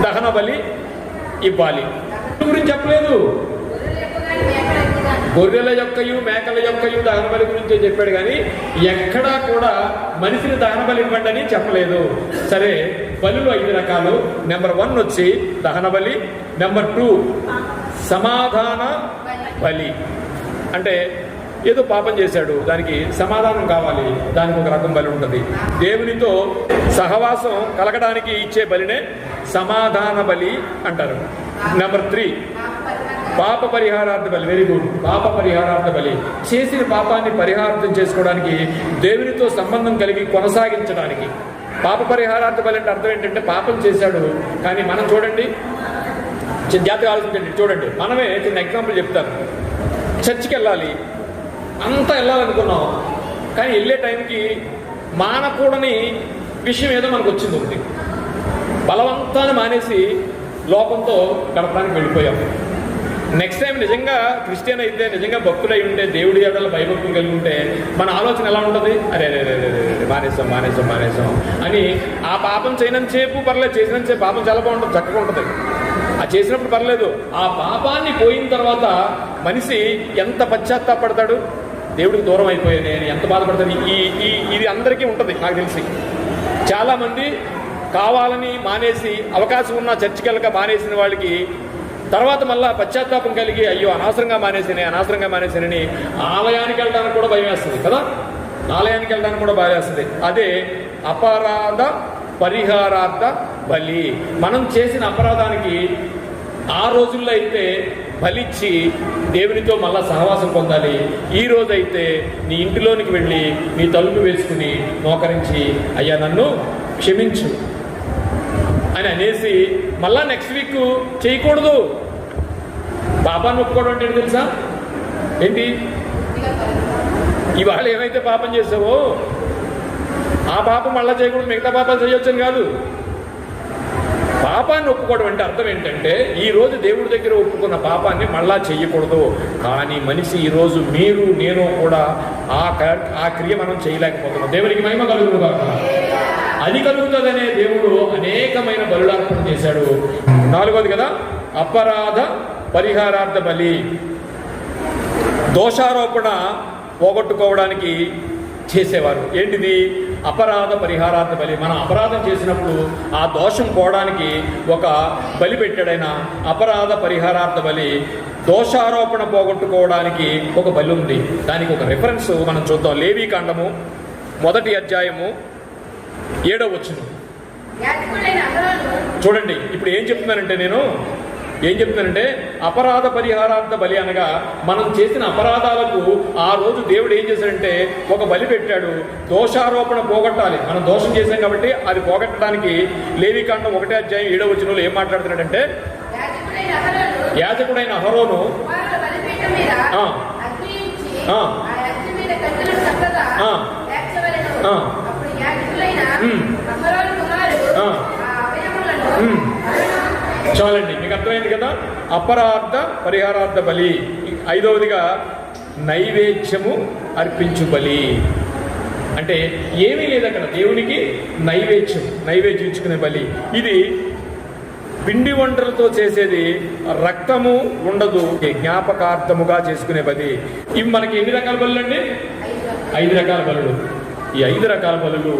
దహన బలి ఇవ్వాలి. గురించి చెప్పలేదు. గొర్రెల యొక్కయు మేకల యొక్కయు దహన బలి గురించి చెప్పాడు, కానీ ఎక్కడా కూడా మనిషిని దహన బలి ఇవ్వండి అని చెప్పలేదు. సరే, బలులు 5 రకాలు. నెంబర్ 1 వచ్చి దహన బలి. నెంబర్ 2 సమాధాన బలి. అంటే ఏదో పాపం చేశాడు, దానికి సమాధానం కావాలి, దానికి ఒక రకం బలి ఉంటుంది. దేవునితో సహవాసం కలగడానికి ఇచ్చే బలినే సమాధాన బలి అంటారు. నెంబర్ 3 పాప పరిహారార్థ బలి. Very good. పాప పరిహారార్థ బలి చేసిన పాపాన్ని పరిహారం చేసుకోవడానికి, దేవునితో సంబంధం కలిగి కొనసాగించడానికి. పాప పరిహారార్థ బలి అంటే అర్థం ఏంటంటే పాపం చేశాడు, కానీ మనం చూడండి, జాగ్రత్తగా ఆలోచించండి. చూడండి, మనమే చిన్న ఎగ్జాంపుల్ చెప్తాను. చర్చికి వెళ్ళాలి, అంతా వెళ్ళాలనుకున్నాం, కానీ వెళ్ళే టైంకి మానకూడని విషయం ఏదో మనకు వచ్చింది ఉంది. బలవంతాన్ని మానేసి లోకంతో గడపడానికి వెళ్ళిపోయాం. నెక్స్ట్ టైం నిజంగా క్రిస్టియన్ అయితే, నిజంగా భక్తులు అయి ఉంటే, దేవుడి ఎడల భయభక్తులు కలిగి ఉంటే మన ఆలోచన ఎలా ఉంటుంది? అరే మానేసాం అని. ఆ పాపం చేయనంతసేపు పర్లేదు, చేసినంతసేపు పాపం చాలా బాగుంటుంది, చక్కగా ఉంటుంది. ఆ చేసినప్పుడు పర్లేదు. ఆ పాపాన్ని పోయిన తర్వాత మనిషి ఎంత పశ్చాత్తాపడతాడు, దేవుడికి దూరం అయిపోయాను నేను ఎంత బాధపడతాను. ఇది అందరికీ ఉంటుంది నాకు తెలిసి. చాలామంది కావాలని మానేసి, అవకాశం ఉన్న చర్చికి వెళ్ళక మానేసిన వాళ్ళకి తర్వాత మళ్ళా పశ్చాత్తాపం కలిగి అయ్యో అనవసరంగా మానేసానని ఆలయానికి వెళ్ళడానికి కూడా భయం వేస్తుంది కదా. ఆలయానికి వెళ్ళడానికి కూడా భయం వేస్తుంది. అదే అపరాధ పరిహారార్థ బలి. మనం చేసిన అపరాధానికి ఆ రోజుల్లో అయితే బలిచ్చి దేవునితో మళ్ళా సహవాసం పొందాలి. ఈ రోజైతే నీ ఇంటిలోనికి వెళ్ళి నీ తలుపు వేసుకుని మోకరించి అయ్యా నన్ను క్షమించు అని అనేసి మళ్ళా నెక్స్ట్ వీక్ చేయకూడదు. పాపాన్ని ఒప్పుకోవడం అంటే తెలుసా ఏంటి? ఇవాళ ఏమైతే పాపం చేసావో ఆ పాపం మళ్ళా చేయకూడదు, మిగతా పాపాలు చేయొచ్చని కాదు. పాపాన్ని ఒప్పుకోవడం అంటే అర్థం ఏంటంటే ఈ రోజు దేవుడి దగ్గర ఒప్పుకున్న పాపాన్ని మళ్ళా చెయ్యకూడదు. కానీ మనిషి ఈరోజు మీరు నేను కూడా ఆ క్రియ మనం చేయలేకపోతున్నాం. దేవునికి మహిమ కలుగును. అది కలుగుతుందనే దేవుడు అనేకమైన బలులార్పణ చేశాడు. 4వది కదా అపరాధ పరిహారార్థ బలి. దోషారోపణ పోగొట్టుకోవడానికి చేసేవారు. ఏంటిది? అపరాధ పరిహారార్థ బలి. మనం అపరాధం చేసినప్పుడు ఆ దోషం పోవడానికి ఒక బలి పెట్టాడైన అపరాధ పరిహారార్థ బలి. దోషారోపణ పోగొట్టుకోవడానికి ఒక బలి ఉంది. దానికి ఒక రిఫరెన్స్ మనం చూద్దాం. లేవీకాండము 1వ అధ్యాయము 7వ వచనం చూడండి. ఇప్పుడు ఏం చెప్తున్నానంటే అపరాధ పరిహారార్థ బలి అనగా మనం చేసిన అపరాధాలకు ఆ రోజు దేవుడు ఏం చేశాడంటే ఒక బలి పెట్టాడు. దోషారోపణ పోగొట్టాలి. మనం దోషం చేశాం కాబట్టి అది పోగొట్టడానికి లేవీకాండం 1వ అధ్యాయం 7వ వచనంలో ఏం మాట్లాడుతున్నాడంటే యాజకుడైన అహరోను చాలండి, మీకు అర్థమైంది కదా. అపరాధ పరిహారార్థ బలి. 5వదిగా నైవేద్యము అర్పించు బలి. అంటే ఏమీ లేదు అక్కడ, దేవునికి నైవేద్యం ఇచ్చుకునే బలి. ఇది పిండి వంటలతో చేసేది, రక్తము ఉండదు, జ్ఞాపకార్థముగా చేసుకునే బలి. ఇవి మనకి ఎన్ని రకాల బలులు అండి? 5 రకాల బలులు. ఈ 5 రకాల బలులు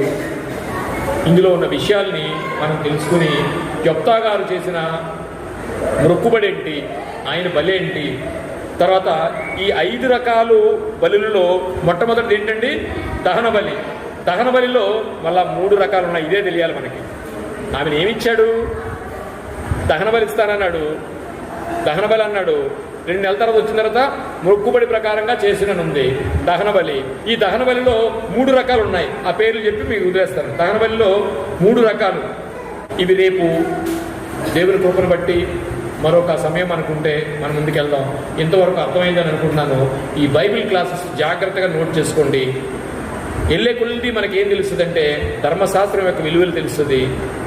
ఇందులో ఉన్న విషయాల్ని మనం తెలుసుకుని యొప్తా గారు చేసిన మొక్కుబడి ఏంటి, ఆయన బలి ఏంటి, తర్వాత ఈ 5 రకాలు బలులలో మొట్టమొదటిది ఏంటండి? దహన బలి. దహన బలిలో మళ్ళా 3 రకాలు ఉన్నాయి. ఇదే తెలియాలి మనకి. ఆమెను ఏమిచ్చాడు? దహన బలి ఇస్తానన్నాడు. దహన బలి అన్నాడు. 2 నెలల తర్వాత వచ్చిన తర్వాత మొక్కుబడి ప్రకారంగా చేసిననుంది దహన బలి. ఈ దహన బలిలో 3 రకాలు ఉన్నాయి. ఆ పేర్లు చెప్పి మీకు వదిలేస్తాను. దహన బలిలో 3 రకాలు. ఇవి రేపు దేవుని కృపను బట్టి మరొక సమయం అనుకుంటే మనం ముందుకెళ్దాం. ఇంతవరకు అర్థమైందని అనుకుంటున్నాను. ఈ బైబిల్ క్లాసెస్ జాగ్రత్తగా నోట్ చేసుకోండి. వెళ్ళే కొలిది మనకి ఏం తెలుస్తుంది అంటే ధర్మశాస్త్రం యొక్క విలువలు తెలుస్తుంది,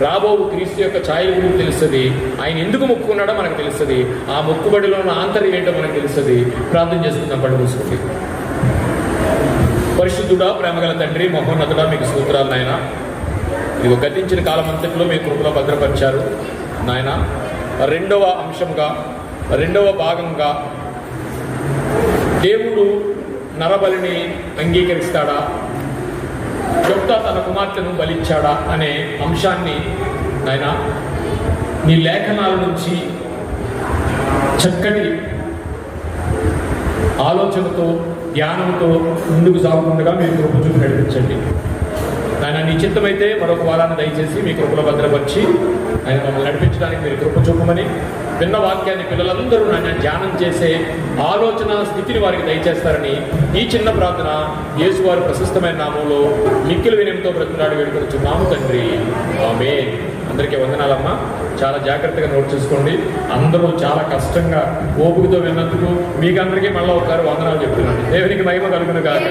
రాబో క్రీస్తు యొక్క ఛాయల గురించి తెలుస్తుంది, ఆయన ఎందుకు మొక్కుకున్నాడో మనకు తెలుస్తుంది, ఆ మొక్కుబడిలో ఉన్న ఆంతర్యం ఏంటో మనకు తెలుస్తుంది. ప్రార్థన చేసుకుందాం. పడి మూసుకోండి. పరిశుద్ధుడా, ప్రేమగల తండ్రి, మహోన్నతుడా, మీకు స్తోత్రాలు నాయన. ఇదిగో గతించిన కాలం అంతట్లో మీ కృపలో భద్రపరిచారు నాయన. 2వ అంశంగా, 2వ భాగంగా దేవుడు నరబలిని అంగీకరిస్తాడా, యొప్తా తన కుమార్తెను బలిచ్చాడా అనే అంశాన్ని నాయన నీ లేఖనాల నుంచి చక్కటి ఆలోచనతో, ధ్యానంతో ముందుకు సాగుతుండగా మీరు కృప చూపి నడిపించండి నాయన. నీ చిత్తమైతే మరొక వారాన్ని దయచేసి మీ కృపలో భద్రపరిచి ఆయన మమ్మల్ని నడిపించడానికి మీరు కృప చూపమని, విన్న వాక్యాన్ని పిల్లలందరూ నాయన ధ్యానం చేసే ఆలోచన స్థితిని వారికి దయచేస్తారని ఈ చిన్న ప్రార్థన యేసువారి ప్రశస్తమైన నామంలో మిక్కిలి వినయంతో బ్రతిమలాడి వేడుకొనుచున్నాము తండ్రి. ఆమేన్. అందరికీ వందనాలమ్మా. చాలా జాగ్రత్తగా నోట్ చేసుకోండి. అందరూ చాలా కష్టంగా ఓపికతో విన్నందుకు మీకు అందరికీ మళ్ళీ ఒకసారి వందనాలు చెప్తున్నాను. దేవునికి మహిమ కలుగును గాక.